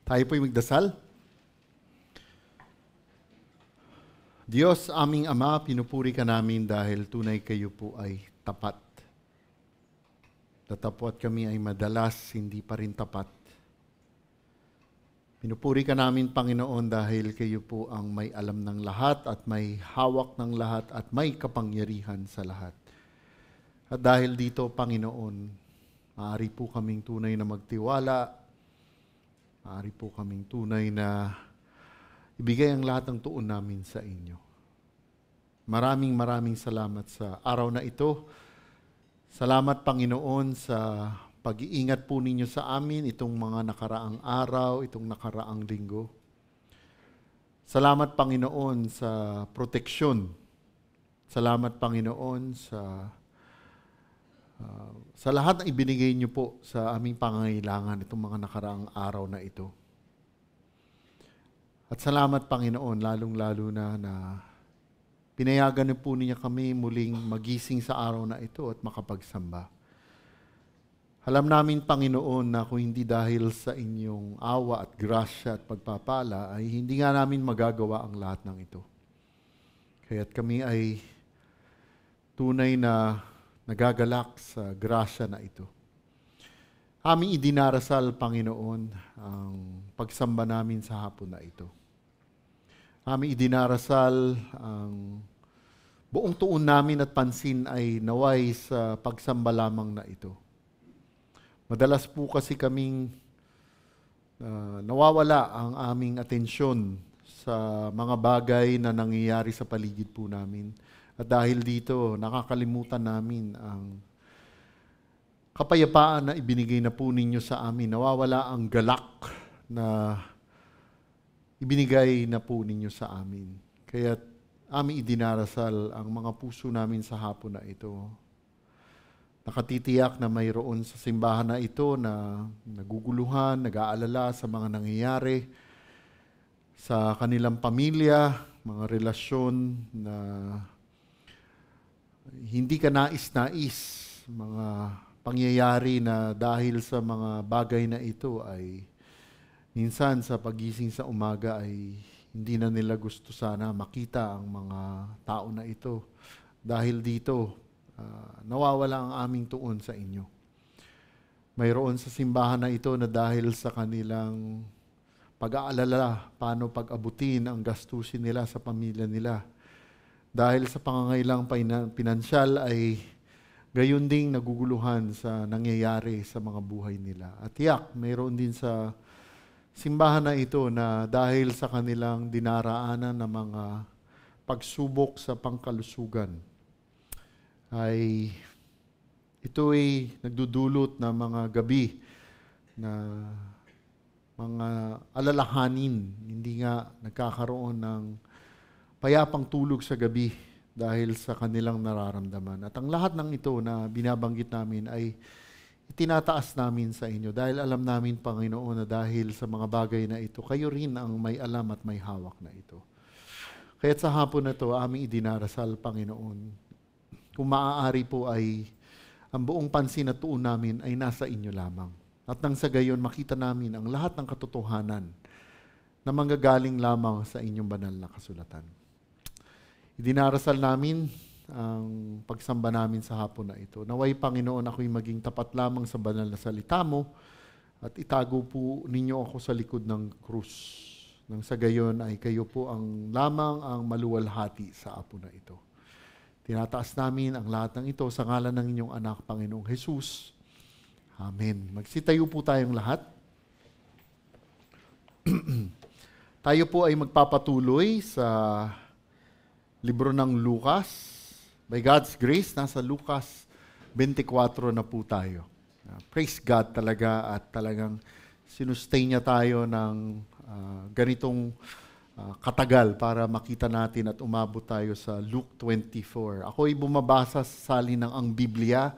Tayo po'y magdasal. Diyos, aming Ama, pinupuri ka namin dahil tunay kayo po ay tapat. Datapwat kami ay madalas hindi pa rin tapat. Pinupuri ka namin, Panginoon, dahil kayo po ang may alam ng lahat at may hawak ng lahat at may kapangyarihan sa lahat. At dahil dito, Panginoon, maaari po kaming tunay na magtiwala, maaari po kaming tunay na ibigay ang lahat ng tuon namin sa inyo. Maraming salamat sa araw na ito. Salamat, Panginoon, sa pag-iingat po ninyo sa amin itong mga nakaraang araw, itong nakaraang linggo. Salamat, Panginoon, sa proteksyon. Salamat, Panginoon, sa lahat na ibinigay niyo po sa aming pangangailangan itong mga nakaraang araw na ito. At salamat, Panginoon, lalong-lalo na pinayagan niyo po niya kami muling magising sa araw na ito at makapagsamba. Alam namin, Panginoon, na kung hindi dahil sa inyong awa at grasya at pagpapala, ay hindi nga namin magagawa ang lahat ng ito. Kaya't kami ay tunay na nagagalak sa grasya na ito. Aming idinarasal, Panginoon, ang pagsamba namin sa hapon na ito. Aming idinarasal ang buong tuon namin at pansin ay naway sa pagsamba lamang na ito. Madalas po kasi kaming nawawala ang aming atensyon sa mga bagay na nangyayari sa paligid po namin. At dahil dito, nakakalimutan namin ang kapayapaan na ibinigay na po ninyo sa amin. Nawawala ang galak na ibinigay na po ninyo sa amin. Kaya aming idinarasal ang mga puso namin sa hapon na ito. Nakatitiyak na mayroon sa simbahan na ito na naguguluhan, nag-aalala sa mga nangyayari sa kanilang pamilya, mga relasyon na hindi ka nais-nais, mga pangyayari na dahil sa mga bagay na ito ay minsan sa pagising sa umaga ay hindi na nila gusto sana makita ang mga tao na ito. Dahil dito, nawawala ang aming tuon sa inyo. Mayroon sa simbahan na ito na dahil sa kanilang pag-aalala, paano pag-abutin ang gastusin nila sa pamilya nila. Dahil sa pangangailang pinansyal ay gayon ding naguguluhan sa nangyayari sa mga buhay nila. At mayroon din sa simbahan na ito na dahil sa kanilang dinaraanan ng mga pagsubok sa pangkalusugan, ay ito'y nagdudulot ng mga gabi na mga alalahanin, hindi nga nagkakaroon ng payapang tulog sa gabi dahil sa kanilang nararamdaman. At ang lahat ng ito na binabanggit namin ay itinataas namin sa inyo dahil alam namin, Panginoon, na dahil sa mga bagay na ito, kayo rin ang may alam at may hawak na ito. Kaya't sa hapon na ito, aming idinarasal, Panginoon, kung maaari po ay ang buong pansin at tuon namin ay nasa inyo lamang. At nang sa gayon, makita namin ang lahat ng katotohanan na manggagaling lamang sa inyong banal na kasulatan. Idinarasal namin ang pagsamba namin sa hapon na ito. Naway, Panginoon, ako'y maging tapat lamang sa banal na salita mo at itago po ninyo ako sa likod ng krus. Nang sa gayon ay kayo po ang lamang ang maluwalhati sa hapon na ito. Tinataas namin ang lahat ng ito sa ngalan ng inyong anak, Panginoong Jesus. Amen. Magsitayo po tayong lahat. Tayo po ay magpapatuloy sa libro ng Lucas. By God's grace, nasa Lucas 24 na po tayo. Praise God talaga at talagang sinustain niya tayo ng ganitong katagal para makita natin at umabot tayo sa Luke 24. Ako ay bumabasa sa salin ng Ang Biblia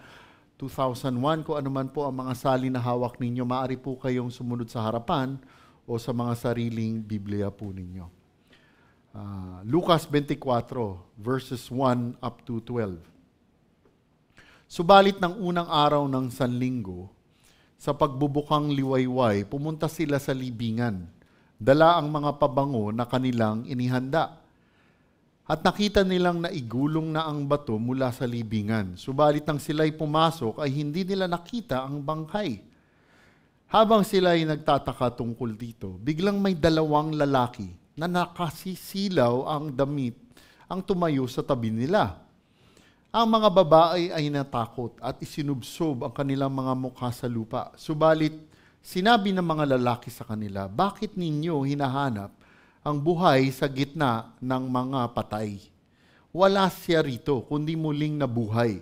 2001. Kung ano man po ang mga salin na hawak ninyo, maaari po kayong sumunod sa harapan o sa mga sariling Biblia po ninyo. Lucas 24, verses 1 up to 12. Subalit ng unang araw ng Sanlinggo, sa pagbubukang liwayway, pumunta sila sa libingan. Dala ang mga pabango na kanilang inihanda. At nakita nilang naigulong na ang bato mula sa libingan. Subalit nang sila'y pumasok ay hindi nila nakita ang bangkay. Habang sila'y nagtataka tungkol dito, biglang may dalawang lalaki na nakasisilaw ang damit ang tumayo sa tabi nila. Ang mga babae ay natakot at isinubsob ang kanilang mga mukha sa lupa. Subalit sinabi ng mga lalaki sa kanila, "Bakit ninyo hinahanap ang buhay sa gitna ng mga patay? Wala siya rito, kundi muling nabuhay.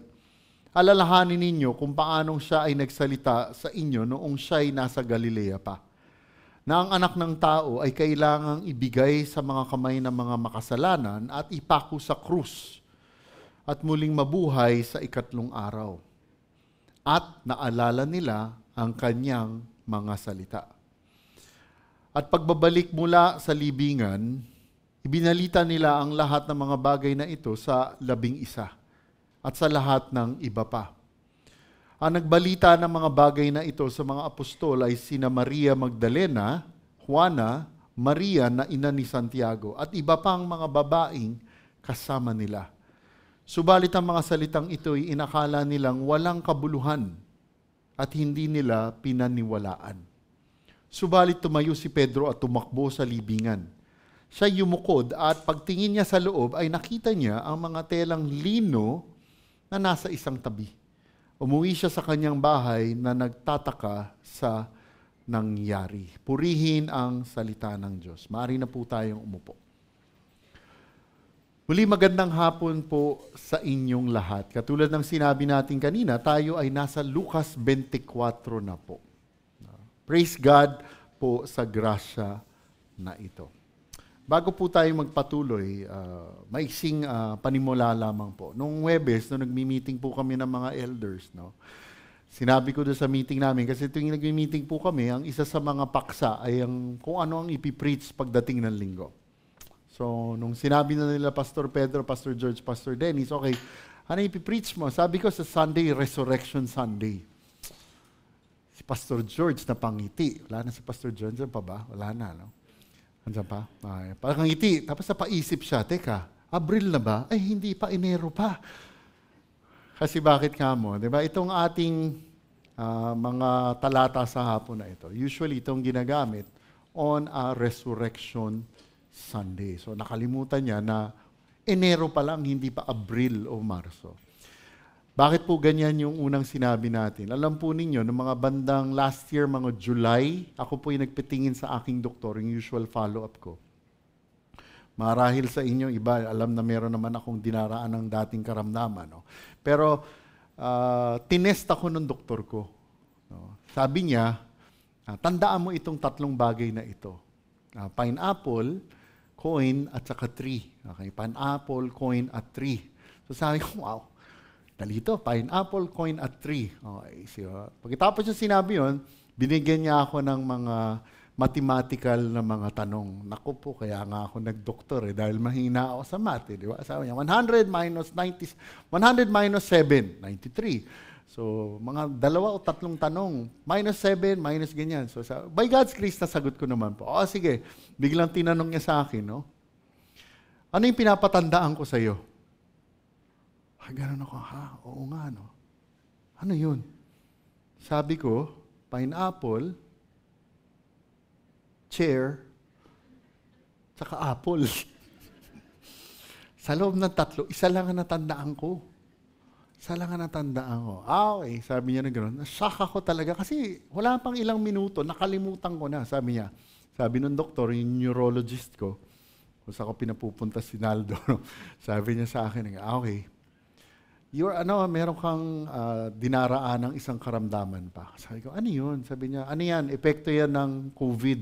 Alalahanin ninyo kung paanong siya ay nagsalita sa inyo noong siya ay nasa Galilea pa, na ang anak ng tao ay kailangang ibigay sa mga kamay ng mga makasalanan at ipako sa krus at muling mabuhay sa ikatlong araw." At naalala nila ang kanyang mga salita. At pagbabalik mula sa libingan, ibinalita nila ang lahat ng mga bagay na ito sa 11 at sa lahat ng iba pa. Ang nagbalita ng mga bagay na ito sa mga apostol ay sina Maria Magdalena, Juana, Maria na ina ni Santiago, at iba pang mga babaeng kasama nila. Subalit ang mga salitang ito ay inakala nilang walang kabuluhan at hindi nila pinaniwalaan. Subalit tumayo si Pedro at tumakbo sa libingan. Siya yumukod at pagtingin niya sa loob ay nakita niya ang mga telang lino na nasa isang tabi. Umuwi siya sa kanyang bahay na nagtataka sa nangyari. Purihin ang salita ng Diyos. Maaari na po tayong umupo. Muli magandang hapon po sa inyong lahat. Katulad ng sinabi natin kanina, tayo ay nasa Lucas 24 na po. Praise God po sa grasya na ito. Bago po tayo magpatuloy, maiksing panimula lamang po. Noong Huwebes, nung nagmi-meeting po kami ng mga elders, no, sinabi ko doon sa meeting namin, kasi tuwing nagmi-meeting po kami, ang isa sa mga paksa ay kung ano ang ipipreach pagdating ng linggo. So, nung sinabi na nila Pastor Pedro, Pastor George, Pastor Dennis, okay, ano ipipreach mo? Sabi ko sa Sunday, Resurrection Sunday. Si Pastor George na pangiti. Wala na si Pastor George, dyan pa ba? Wala na, no? Andiyan pa? Ay, pangiti. Tapos napaisip siya, teka, Abril na ba? Ay, hindi pa, Enero pa. Kasi bakit ka mo? Diba? Itong ating mga talata sa hapon na ito, usually itong ginagamit on a Resurrection Sunday. So nakalimutan niya na Enero pa lang, hindi pa Abril o Marso. Bakit po ganyan yung unang sinabi natin? Alam po ninyo, noong mga bandang last year, mga July, ako po yung nagpitingin sa aking doktor, yung usual follow-up ko. Marahil sa inyo, iba, alam na meron naman akong dinaraan ng dating karamdaman. No? Pero tinest ako ng doktor ko. No? Sabi niya, tandaan mo itong 3 bagay na ito. Pineapple, coin, at saka tree. Okay? Pineapple, coin, at tree. So sabi ko, wow. Dalito, pineapple, coin, at tree. Okay, pagkatapos yung sinabi yun, binigyan niya ako ng mga mathematical na mga tanong. Naku po, kaya nga ako nag-doktor dahil mahina ako sa math. Di ba? Sabi niya, 100 minus 7, 93. So, mga 2 o 3 tanong. Minus 7, minus ganyan. So, by God's grace, nasagot ko naman po. O, sige. Biglang tinanong niya sa akin, no? Ano yung pinapatandaan ko sa iyo? Ganun ako, oo nga, no? Ano yun? Sabi ko, pineapple, chair, tsaka apple. Sa loob ng 3, isa lang ang natandaan ko. Okay, sabi niya na gano'n. Nashock ako talaga kasi wala pang ilang minuto, nakalimutan ko na, sabi niya. Sabi ng doktor, yung neurologist ko, kung saan ko pinapupunta si Naldo, sabi niya sa akin, okay, meron kang dinaraan ng isang karamdaman pa. Sabi ko, ano yun? Sabi niya, ano yan? Epekto yan ng COVID.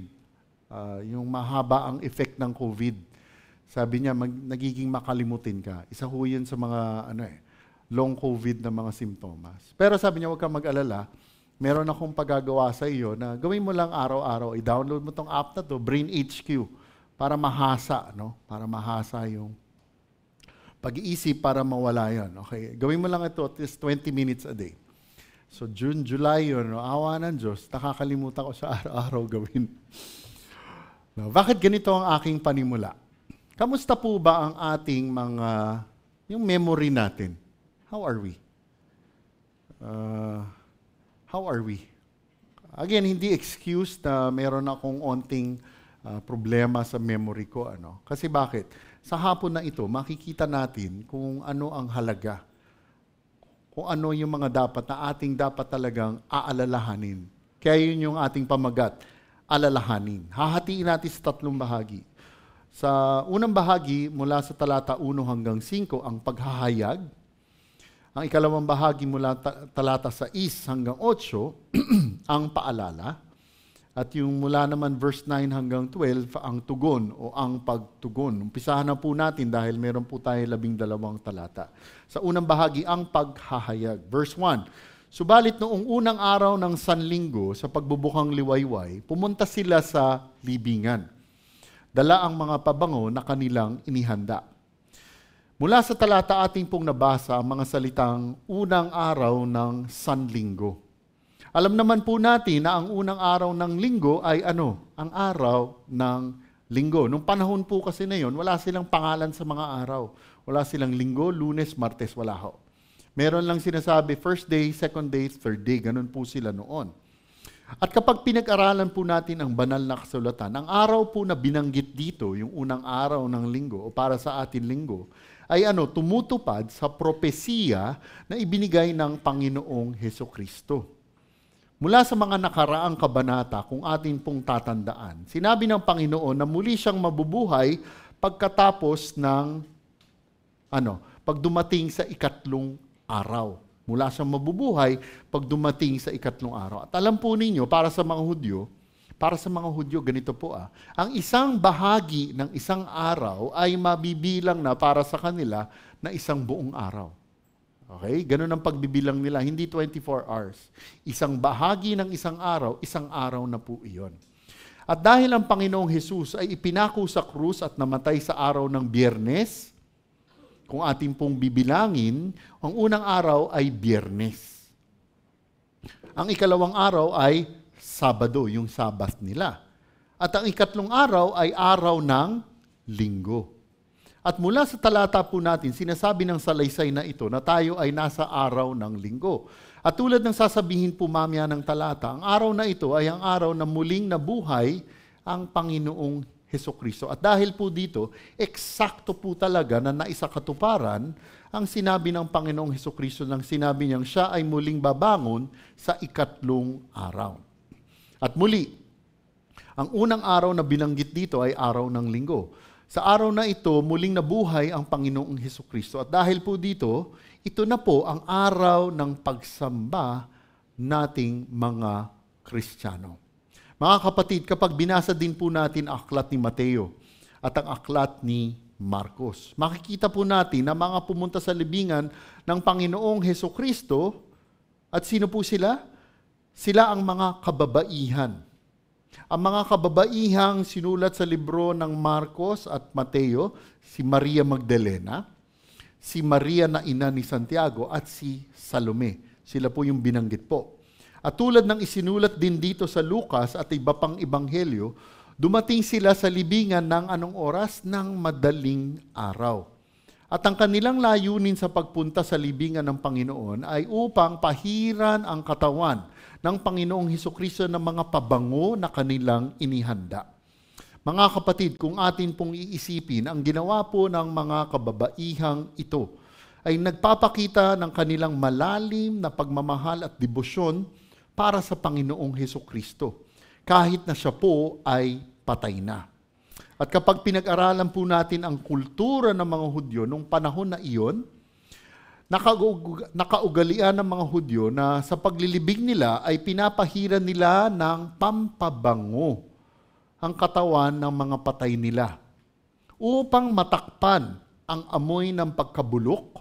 Yung mahaba ang effect ng COVID. Sabi niya, nagiging makalimutin ka. Isa ho yun sa mga long COVID na mga simptomas. Pero sabi niya, huwag kang mag-alala. Meron akong pagagawa sa iyo na gawin mo lang araw-araw. I-download mo tong app na to, Brain HQ, para mahasa, no? Para mahasa yung pag-iisip para mawala yan. Okay? Gawin mo lang ito at least 20 minutes a day. So June, July yun, no? Awa ng Diyos, nakakalimutan ko sa araw-araw gawin. No, bakit ganito ang aking panimula? Kamusta po ba ang ating yung memory natin? How are we? How are we? Again, hindi excuse na meron akong onting problema sa memory ko. Kasi bakit? Sa hapon na ito, makikita natin kung ano ang halaga. Kung ano yung mga dapat talagang aalalahanin. Kaya yun yung ating pamagat, alalahanin. Hahatiin natin sa 3 bahagi. Sa unang bahagi, mula sa talata 1 hanggang 5, ang paghahayag. Ang ikalawang bahagi mula talata 6 hanggang 8, ang paalala. At yung mula naman verse 9 hanggang 12, ang tugon o ang pagtugon. Umpisahan na po natin dahil meron po tayo 12 talata. Sa unang bahagi, ang paghahayag. Verse 1, subalit noong unang araw ng Sanlinggo sa pagbubukang liwayway, pumunta sila sa libingan. Dala ang mga pabango na kanilang inihanda. Mula sa talata ating pong nabasa ang mga salitang unang araw ng Sanlinggo. Alam naman po natin na ang unang araw ng linggo ay ang araw ng linggo. Nung panahon po kasi na yun, wala silang pangalan sa mga araw. Wala silang linggo, Lunes, Martes, wala ho. Meron lang sinasabi, first day, second day, third day. Ganun po sila noon. At kapag pinag-aralan po natin ang banal na kasulatan, ang araw po na binanggit dito, yung unang araw ng linggo o para sa atin linggo, ay tumutupad sa propesiya na ibinigay ng Panginoong Hesukristo. Mula sa mga nakaraang kabanata, kung atin pong tatandaan, sinabi ng Panginoon na muli siyang mabubuhay pagkatapos ng pag dumating sa 3 araw. Mula siyang mabubuhay pag dumating sa 3 araw. At alam po ninyo, para sa mga Hudyo, ganito po ang isang bahagi ng isang araw ay mabibilang na para sa kanila na isang buong araw. Okay? Ganun ang pagbibilang nila, hindi 24 hours. Isang bahagi ng isang araw na po iyon. At dahil ang Panginoong Hesus ay ipinako sa krus at namatay sa araw ng Biyernes, kung ating pong bibilangin, ang unang araw ay Biyernes. Ang ikalawang araw ay Sabado, yung Sabat nila. At ang 3 araw ay araw ng Linggo. At mula sa talata po natin, sinasabi ng salaysay na ito na tayo ay nasa araw ng Linggo. At tulad ng sasabihin po mamaya ng talata, ang araw na ito ay ang araw na muling nabuhay ang Panginoong Hesukristo. At dahil po dito, eksakto po talaga na naisakatuparan ang sinabi ng Panginoong Hesukristo nang sinabi niyang siya ay muling babangon sa 3 araw. At muli, ang unang araw na binanggit dito ay araw ng Linggo. Sa araw na ito, muling nabuhay ang Panginoong Hesukristo. At dahil po dito, ito na po ang araw ng pagsamba nating mga Kristiyano. Mga kapatid, kapag binasa din po natin ang aklat ni Mateo at ang aklat ni Marcos, makikita po natin na mga pumunta sa libingan ng Panginoong Hesukristo, at sino po sila? Sila ang mga kababaihan. Ang mga kababaihang sinulat sa libro ng Marcos at Mateo, si Maria Magdalena, si Maria na ina ni Santiago, at si Salome. Sila po yung binanggit po. At tulad ng isinulat din dito sa Lucas at iba pang ebanghelyo, dumating sila sa libingan ng anong oras? Ng madaling araw. At ang kanilang layunin sa pagpunta sa libingan ng Panginoon ay upang pahiran ang katawan ng Panginoong Hesukristo ng mga pabango na kanilang inihanda. Mga kapatid, kung atin pong iisipin, ang ginawa po ng mga kababaihang ito ay nagpapakita ng kanilang malalim na pagmamahal at debosyon para sa Panginoong Hesukristo, kahit na siya po ay patay na. At kapag pinag-aralan po natin ang kultura ng mga Hudyo nung panahon na iyon, nakaugalian ng mga Hudyo na sa paglilibing nila ay pinapahiran nila ng pampabango ang katawan ng mga patay nila upang matakpan ang amoy ng pagkabulok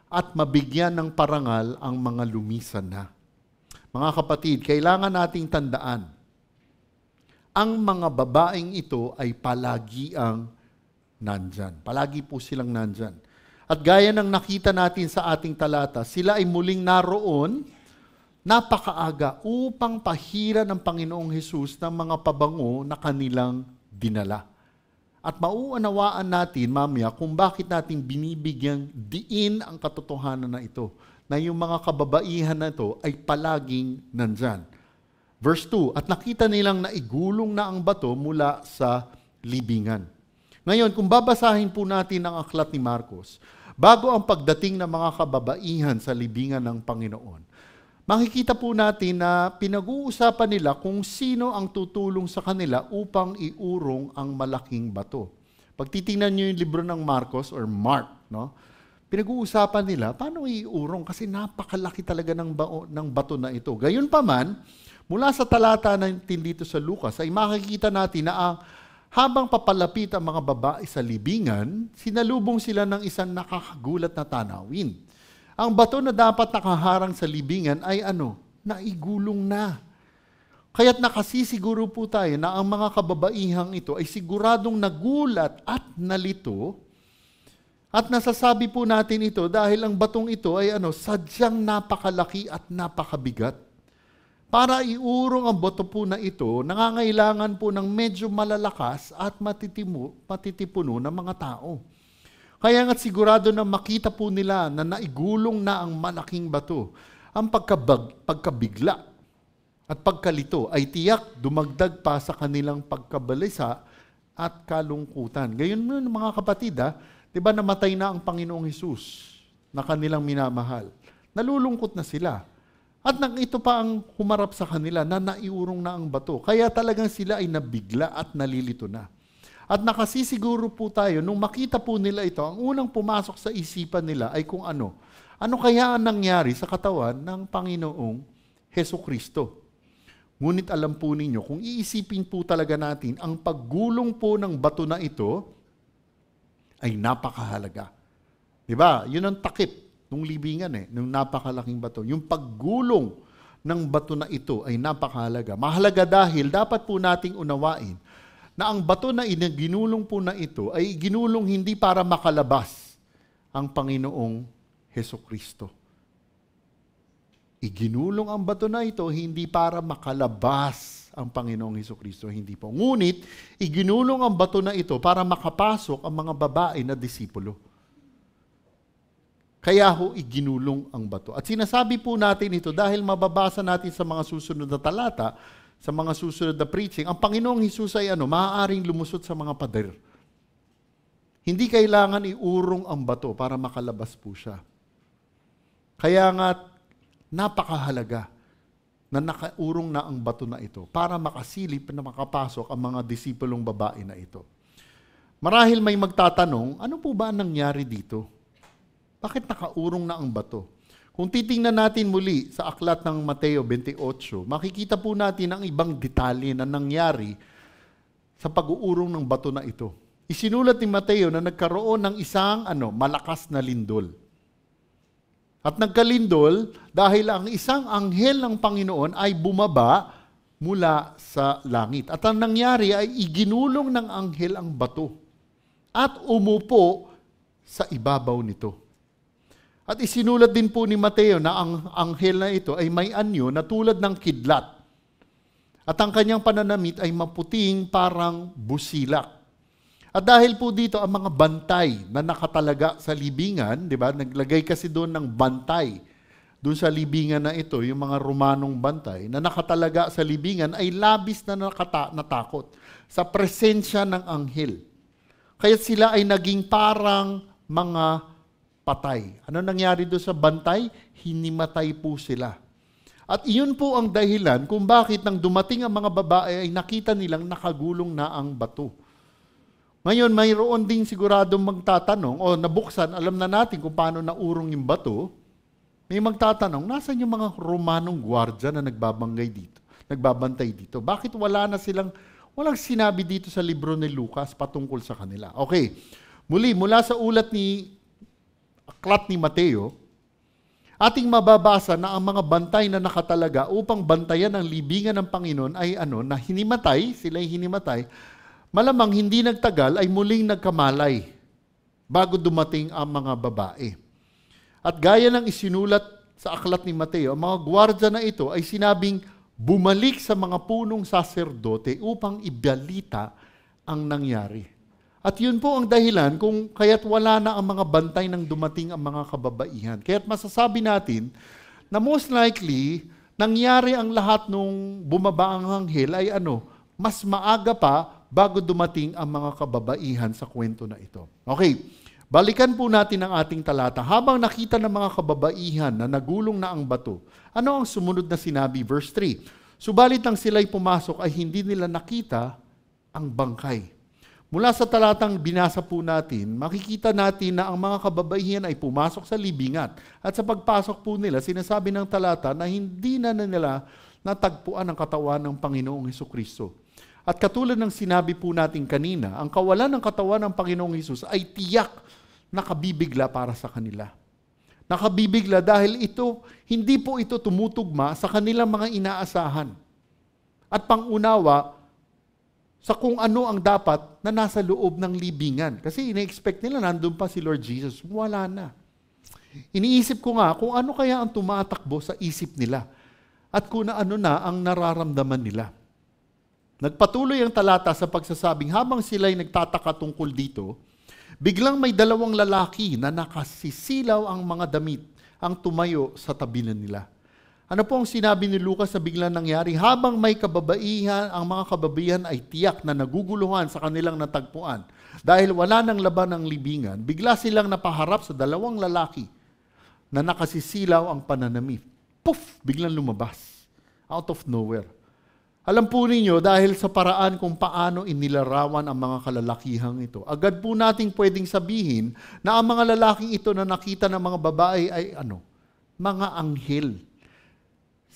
at mabigyan ng parangal ang mga lumisan na. Mga kapatid, kailangan nating tandaan, ang mga babaeng ito ay palagi ang nandyan. Palagi po silang nandyan. At gaya ng nakita natin sa ating talata, sila ay muling naroon napakaaga upang pahira ng Panginoong Hesus ng mga pabango na kanilang dinala. At mauunawaan natin mamaya kung bakit natin binibigyang diin ang katotohanan na ito, na yung mga kababaihan na ito ay palaging nandyan. Verse 2, at nakita nilang naigulong na ang bato mula sa libingan. Ngayon, kung babasahin po natin ang aklat ni Marcos, bago ang pagdating ng mga kababaihan sa libingan ng Panginoon, makikita po natin na pinag-uusapan nila kung sino ang tutulong sa kanila upang iurong ang malaking bato. Pag titingnan nyo yung libro ng Marcos or Mark, no? Pinag-uusapan nila, paano iurong? Kasi napakalaki talaga ng bato na ito. Gayunpaman, mula sa talata natin dito sa Lucas, ay makikita natin na habang papalapit ang mga babae sa libingan, sinalubong sila ng isang nakakagulat na tanawin. Ang bato na dapat nakaharang sa libingan ay naigulong na. Kaya't nakasisiguro po tayo na ang mga kababaihang ito ay siguradong nagulat at nalito. At nasasabi po natin ito dahil ang batong ito ay sadyang napakalaki at napakabigat. Para iurong ang bato po na ito, nangangailangan po ng medyo malalakas at matitipuno ng mga tao. Kaya nga't sigurado na makita po nila na naigulong na ang malaking bato. Ang pagkabigla at pagkalito ay tiyak dumagdag pa sa kanilang pagkabalisa at kalungkutan. Gayon mo mga kapatid, diba namatay na ang Panginoong Hesus na kanilang minamahal. Nalulungkot na sila. At ito pa ang humarap sa kanila na naiurong na ang bato. Kaya talagang sila ay nabigla at nalilito na. At nakasisiguro po tayo, nung makita po nila ito, ang unang pumasok sa isipan nila ay kung ano kaya ang nangyari sa katawan ng Panginoong Hesukristo. Ngunit alam po ninyo, kung iisipin po talaga natin, ang paggulong po ng bato na ito ay napakahalaga. Diba? Yun ang takip ng libingan ng napakalaking bato. Yung paggulong ng bato na ito ay napakahalaga. Mahalaga dahil dapat po nating unawain na ang bato na ginulong po na ito ay ginulong hindi para makalabas ang Panginoong Hesukristo. Iginulong ang bato na ito hindi para makalabas ang Panginoong Hesukristo, hindi po. Ngunit, iginulong ang bato na ito para makapasok ang mga babae na disipulo. Kaya iginulong ang bato. At sinasabi po natin ito dahil mababasa natin sa mga susunod na talata, sa mga susunod na preaching, ang Panginoong Hesus ay maaaring lumusot sa mga pader. Hindi kailangan iurong ang bato para makalabas po siya. Kaya nga, napakahalaga na nakaurong na ang bato na ito para makasilip na makapasok ang mga disipulong babae na ito. Marahil may magtatanong, ano po ba ang nangyari dito? Bakit nakaurong na ang bato? Kung titingnan natin muli sa aklat ng Mateo 28, makikita po natin ang ibang detalye na nangyari sa pag-uurong ng bato na ito. Isinulat ni Mateo na nagkaroon ng isang malakas na lindol. At nagkalindol dahil ang isang anghel ng Panginoon ay bumaba mula sa langit. At ang nangyari ay iginulong ng anghel ang bato at umupo sa ibabaw nito. At isinulat din po ni Mateo na ang anghel na ito ay may anyo na tulad ng kidlat. At ang kanyang pananamit ay maputing parang busilak. At dahil po dito ang mga bantay na nakatalaga sa libingan, di ba? Naglagay kasi doon ng bantay. Doon sa libingan na ito, yung mga Romanong bantay, na nakatalaga sa libingan ay labis na natakot sa presensya ng anghel. Kaya sila ay naging parang mga patay. Ano nangyari doon sa bantay? Hinimatay po sila. At iyon po ang dahilan kung bakit nang dumating ang mga babae ay nakita nilang nakagulong na ang bato. Ngayon, mayroon din siguradong magtatanong, nabuksan, alam na natin kung paano naurong yung bato. May magtatanong, nasan yung mga Romanong gwardya na nagbabantay dito? Bakit walang sinabi dito sa libro ni Lucas patungkol sa kanila? Okay, mula sa ulat aklat ni Mateo, ating mababasa na ang mga bantay na nakatalaga upang bantayan ang libingan ng Panginoon ay na sila'y hinimatay, malamang hindi nagtagal ay muling nagkamalay bago dumating ang mga babae. At gaya ng isinulat sa aklat ni Mateo, ang mga gwardya na ito ay sinabing bumalik sa mga punong saserdote upang ibalita ang nangyari. At yun po ang dahilan kung kaya't wala na ang mga bantay nang dumating ang mga kababaihan. Kaya't masasabi natin na most likely, nangyari ang lahat nung bumaba ang anghel ay mas maaga pa bago dumating ang mga kababaihan sa kwento na ito. Okay, balikan po natin ang ating talata. Habang nakita ng mga kababaihan na nagulong na ang bato, ano ang sumunod na sinabi? Verse 3, subalit nang sila'y pumasok ay hindi nila nakita ang bangkay. Mula sa talatang binasa po natin, makikita natin na ang mga kababaihan ay pumasok sa libingan. At sa pagpasok po nila, sinasabi ng talata na hindi na nila natagpuan ang katawan ng Panginoong Hesukristo. At katulad ng sinabi po natin kanina, ang kawalan ng katawan ng Panginoong Hesus ay tiyak nakabibigla para sa kanila. Nakabibigla dahil hindi po ito tumutugma sa kanilang mga inaasahan. At pangunawa, sa kung ano ang dapat na nasa loob ng libingan. Kasi ina-expect nila nandun pa si Lord Jesus. Wala na. Iniisip ko nga kung ano kaya ang tumatakbo sa isip nila at kung ano na ang nararamdaman nila. Nagpatuloy ang talata sa pagsasabing habang sila'y nagtataka tungkol dito, biglang may dalawang lalaki na nakasisilaw ang mga damit ang tumayo sa tabi nila. Ano po ang sinabi ni Lucas sa biglang nangyari? Habang may kababaihan, ang mga kababaihan ay tiyak na naguguluhan sa kanilang natagpuan. Dahil wala nang laban ng libingan, bigla silang napaharap sa dalawang lalaki na nakasisilaw ang pananamit. Poof! Biglang lumabas. Out of nowhere. Alam po ninyo, dahil sa paraan kung paano inilarawan ang mga kalalakihang ito, agad po nating pwedeng sabihin na ang mga lalaking ito na nakita ng mga babae ay mga anghel.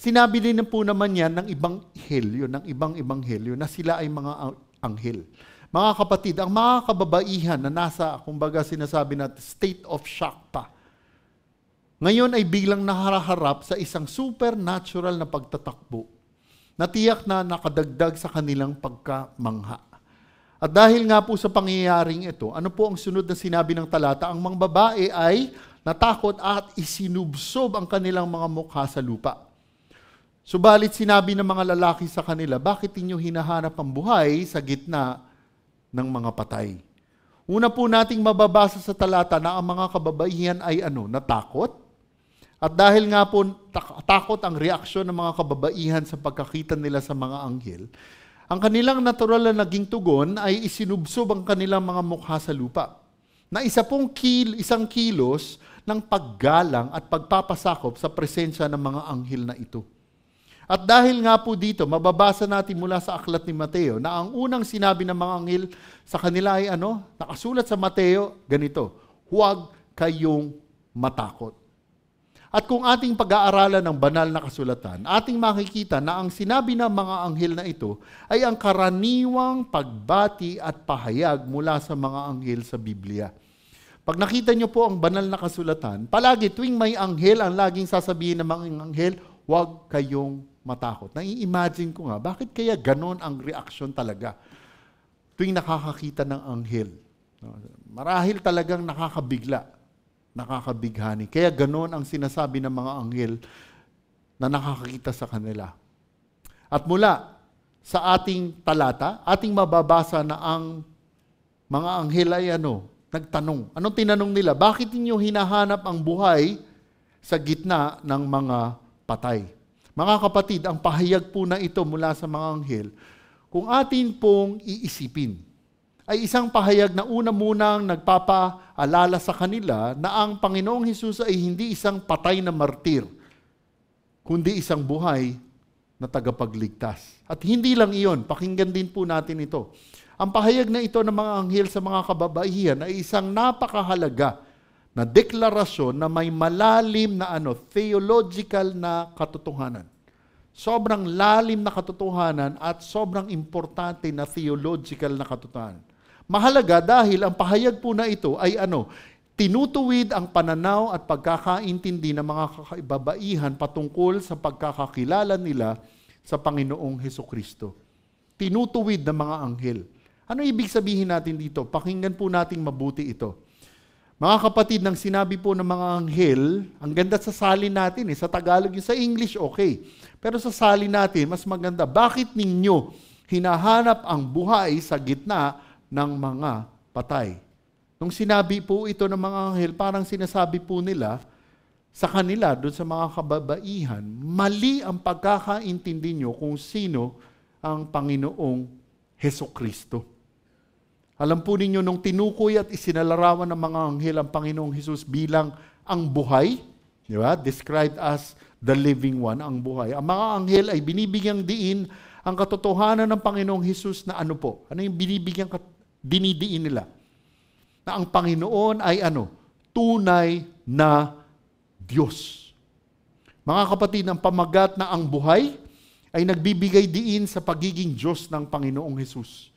Sinabi din po naman yan ng ibang helyo, ng ibang ebanghelyo na sila ay mga anghel. Mga kapatid, ang mga kababaihan na nasa, kumbaga sinasabi natin, state of shock pa. Ngayon ay biglang naharap sa isang supernatural na pagtatakbo na tiyak na nakadagdag sa kanilang pagkamangha. At dahil nga po sa pangyayaring ito, ano po ang sunod na sinabi ng talata? Ang mga babae ay natakot at isinubsob ang kanilang mga mukha sa lupa. Subalit sinabi ng mga lalaki sa kanila, bakit inyo hinahanap ang buhay sa gitna ng mga patay? Una po nating mababasa sa talata na ang mga kababaihan ay natakot. At dahil nga po takot ang reaksyon ng mga kababaihan sa pagkakita nila sa mga anghel, ang kanilang natural na naging tugon ay isinubsob ang kanilang mga mukha sa lupa. Na isang kilos ng paggalang at pagpapasakop sa presensya ng mga anghel na ito. At dahil nga po dito, mababasa natin mula sa aklat ni Mateo na ang unang sinabi ng mga anghel sa kanila ay nakasulat sa Mateo, ganito, huwag kayong matakot. At kung ating pag-aaralan ng banal na kasulatan, ating makikita na ang sinabi ng mga anghel na ito ay ang karaniwang pagbati at pahayag mula sa mga anghel sa Biblia. Pag nakita niyo po ang banal na kasulatan, palagi tuwing may anghel, ang laging sasabihin ng mga anghel, huwag kayong matakot. Nai-imagine ko nga, bakit kaya ganon ang reaksyon talaga tuwing nakakakita ng anghel? Marahil talagang nakakabigla, nakakabighani. Kaya ganon ang sinasabi ng mga anghel na nakakakita sa kanila. At mula sa ating talata, ating mababasa na ang mga anghel ay nagtanong. Anong tinanong nila? Bakit inyo hinahanap ang buhay sa gitna ng mga patay? Mga kapatid, ang pahayag po na ito mula sa mga anghel, kung atin pong iisipin, ay isang pahayag na una-munang nagpapaalala sa kanila na ang Panginoong Hesus ay hindi isang patay na martir, kundi isang buhay na tagapagligtas. At hindi lang iyon, pakinggan din po natin ito. Ang pahayag na ito ng mga anghel sa mga kababaihan ay isang napakahalaga na deklarasyon na may malalim na theological na katotohanan. Sobrang lalim na katotohanan at sobrang importante na theological na katotohanan. Mahalaga dahil ang pahayag po na ito ay tinutuwid ang pananaw at pagkakaintindi ng mga kakababaihan patungkol sa pagkakakilala nila sa Panginoong Hesukristo. Tinutuwid ng mga anghel. Ano ibig sabihin natin dito? Pakinggan po natin mabuti ito. Mga kapatid, nang sinabi po ng mga anghel, ang ganda sa salin natin sa Tagalog yun, sa English okay. Pero sa salin natin, mas maganda, bakit ninyo hinahanap ang buhay sa gitna ng mga patay? Nung sinabi po ito ng mga anghel, parang sinasabi po nila sa kanila, doon sa mga kababaihan, mali ang pagkakaintindi nyo kung sino ang Panginoong Hesukristo. Alam po ninyo, nung tinukoy at isinalarawan ng mga anghel ang Panginoong Hesus bilang ang buhay, di ba? Described as the living one, ang buhay. Ang mga anghel ay binibigyang diin ang katotohanan ng Panginoong Hesus na ano po? Ano yung dinidiin nila? Na ang Panginoon ay ano? Tunay na Diyos. Mga kapatid, ang pamagat na ang buhay ay nagbibigay diin sa pagiging Diyos ng Panginoong Hesus.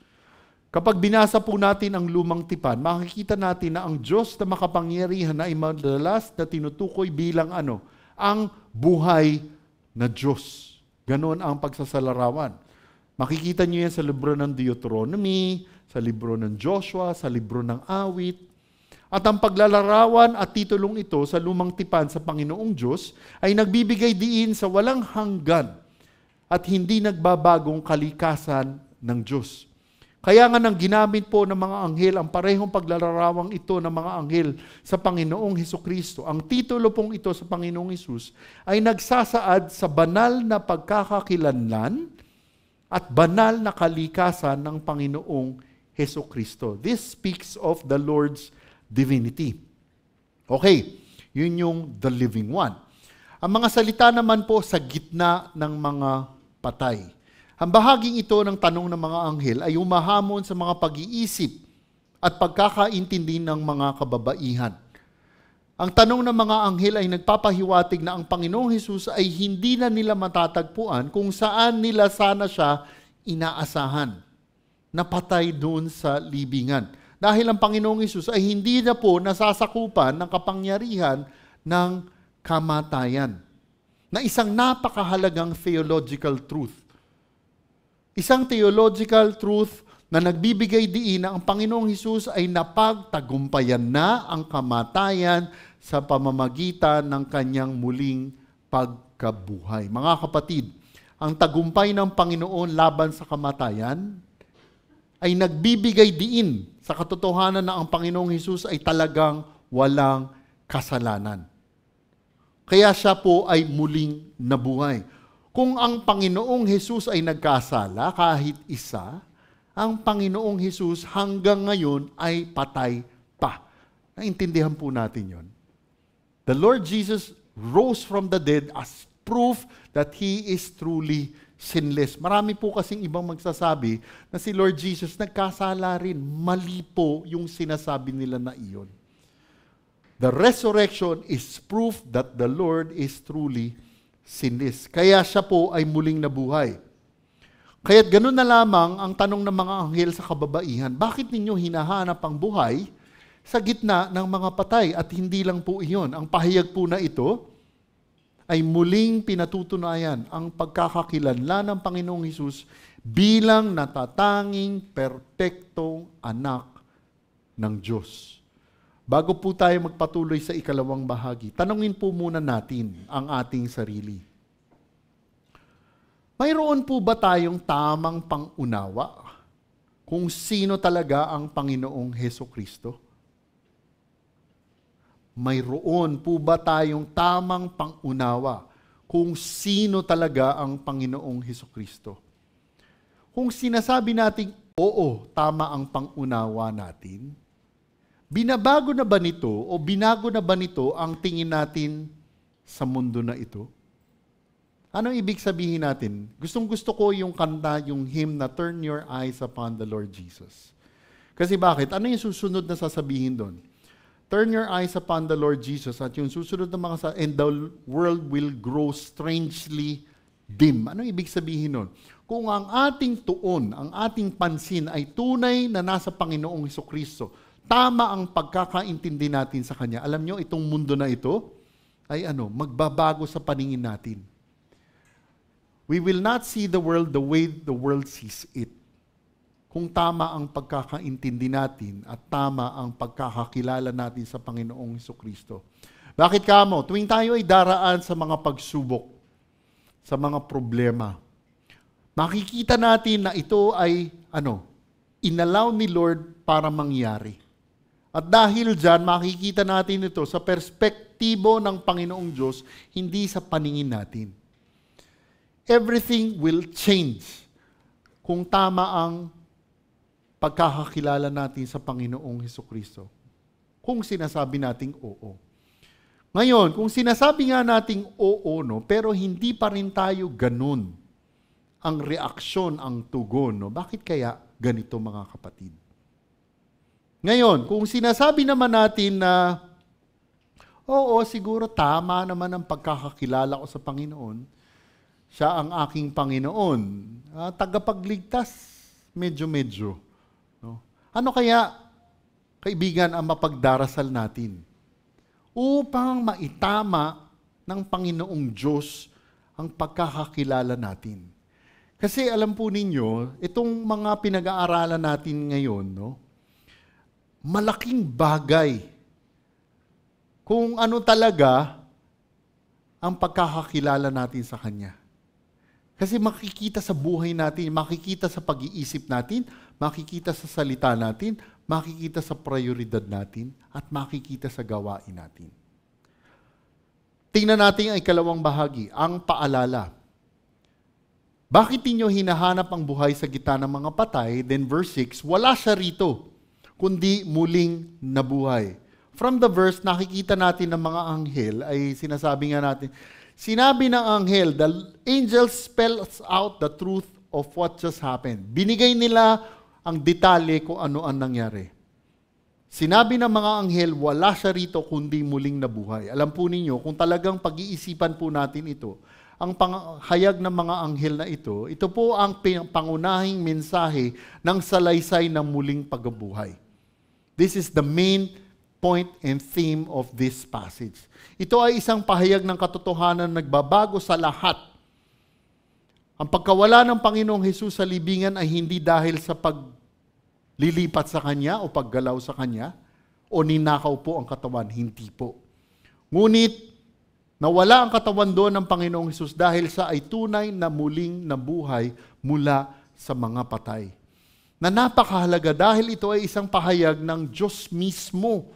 Kapag binasa po natin ang lumang tipan, makikita natin na ang Diyos na makapangyarihan ay madalas na tinutukoy bilang ano? Ang buhay na Diyos. Ganon ang pagsasalarawan. Makikita niyo yan sa libro ng Deuteronomy, sa libro ng Joshua, sa libro ng Awit. At ang paglalarawan at titulong ito sa lumang tipan sa Panginoong Diyos ay nagbibigay diin sa walang hanggan at hindi nagbabagong kalikasan ng Diyos. Kaya nga nang ginamit po ng mga anghel ang parehong paglalarawang ito ng mga anghel sa Panginoong Hesukristo, ang titulo pong ito sa Panginoong Hesus ay nagsasaad sa banal na pagkakakilanlan at banal na kalikasan ng Panginoong Hesukristo. This speaks of the Lord's divinity. Okay, yun yung the living one. Ang mga salita naman po sa gitna ng mga patay. Ang bahaging ito ng tanong ng mga anghel ay umahamon sa mga pag-iisip at pagkakaintindi ng mga kababaihan. Ang tanong ng mga anghel ay nagpapahiwatig na ang Panginoong Hesus ay hindi na nila matatagpuan kung saan nila sana siya inaasahan. Napatay doon sa libingan. Dahil ang Panginoong Hesus ay hindi na po nasasakupan ng kapangyarihan ng kamatayan. Na isang napakahalagang theological truth. Isang theological truth na nagbibigay diin na ang Panginoong Hesus ay napagtagumpayan na ang kamatayan sa pamamagitan ng kanyang muling pagkabuhay. Mga kapatid, ang tagumpay ng Panginoon laban sa kamatayan ay nagbibigay diin sa katotohanan na ang Panginoong Hesus ay talagang walang kasalanan. Kaya siya po ay muling nabuhay. Kung ang Panginoong Hesus ay nagkasala kahit isa, ang Panginoong Hesus hanggang ngayon ay patay pa. Naintindihan po natin yon. The Lord Jesus rose from the dead as proof that He is truly sinless. Marami po kasing ibang magsasabi na si Lord Jesus nagkasala rin. Mali po yung sinasabi nila na iyon. The resurrection is proof that the Lord is truly sinless. Kaya siya po ay muling nabuhay. Kaya't ganun na lamang ang tanong ng mga anghel sa kababaihan, bakit ninyo hinahanap ang buhay sa gitna ng mga patay? At hindi lang po iyon. Ang pahayag po na ito ay muling pinatutunayan ang pagkakakilanlan ng Panginoong Hesus bilang natatanging perpektong anak ng Diyos. Bago po tayo magpatuloy sa ikalawang bahagi, tanungin po muna natin ang ating sarili. Mayroon po ba tayong tamang pangunawa kung sino talaga ang Panginoong Hesukristo? Mayroon po ba tayong tamang pangunawa kung sino talaga ang Panginoong Hesukristo? Kung sinasabi nating oo, tama ang pangunawa natin, binabago na ba nito o binago na ba nito ang tingin natin sa mundo na ito? Anong ibig sabihin natin? Gustong-gusto ko yung kanta, yung hymn na Turn Your Eyes Upon the Lord Jesus. Kasi bakit? Ano yung susunod na sasabihin doon? Turn your eyes upon the Lord Jesus at yung susunod na mga and the world will grow strangely dim. Anong ibig sabihin nun? Kung ang ating tuon, ang ating pansin ay tunay na nasa Panginoong Hesukristo, tama ang pagkakaintindi natin sa Kanya. Alam nyo, itong mundo na ito ay magbabago sa paningin natin. We will not see the world the way the world sees it. kung tama ang pagkakaintindi natin at tama ang pagkakakilala natin sa Panginoong Hesukristo. Bakit kamo? Tuwing tayo ay daraan sa mga pagsubok, sa mga problema, makikita natin na ito ay inallow ni Lord para mangyari. At dahil dyan, makikita natin ito sa perspektibo ng Panginoong Diyos, hindi sa paningin natin. Everything will change kung tama ang pagkakakilala natin sa Panginoong Hesukristo. Kung sinasabi nating oo. Ngayon, kung sinasabi nga nating oo, pero hindi pa rin tayo ganun ang reaksyon, ang tugon, bakit kaya ganito mga kapatid? Ngayon, kung sinasabi naman natin na, oo, siguro tama naman ang pagkakakilala ko sa Panginoon, siya ang aking Panginoon, tagapagligtas, medyo-medyo. No? Ano kaya, kaibigan, ang mapagdarasal natin? Upang maitama ng Panginoong Diyos ang pagkakakilala natin. Kasi alam po ninyo, itong mga pinag-aaralan natin ngayon, malaking bagay kung ano talaga ang pagkakakilala natin sa Kanya. Kasi makikita sa buhay natin, makikita sa pag-iisip natin, makikita sa salita natin, makikita sa prioridad natin, at makikita sa gawain natin. Tingnan natin ang ikalawang bahagi, ang paalala. Bakit ninyo hinahanap ang buhay sa gitna ng mga patay? Then verse 6, wala siya rito, kundi muling nabuhay. From the verse, nakikita natin ng mga anghel, ay sinasabi nga natin, sinabi ng anghel, the angel spells out the truth of what just happened. Binigay nila ang detalye kung ano ang nangyari. Sinabi ng mga anghel, wala siya rito kundi muling nabuhay. Alam po ninyo, kung talagang pag-iisipan po natin ito, ang hayag ng mga anghel na ito po ang pangunahing mensahe ng salaysay ng muling pagbubuhay. This is the main point and theme of this passage. Ito ay isang pahayag ng katotohanan na nagbabago sa lahat. Ang pagkawala ng Panginoong Hesus sa libingan ay hindi dahil sa paglilipat sa Kanya o paggalaw sa Kanya o ninakaw po ang katawan. Hindi po. Ngunit, nawala ang katawan doon ng Panginoong Hesus dahil sa ay tunay na muling nabuhay mula sa mga patay. Na napakahalaga dahil ito ay isang pahayag ng Diyos mismo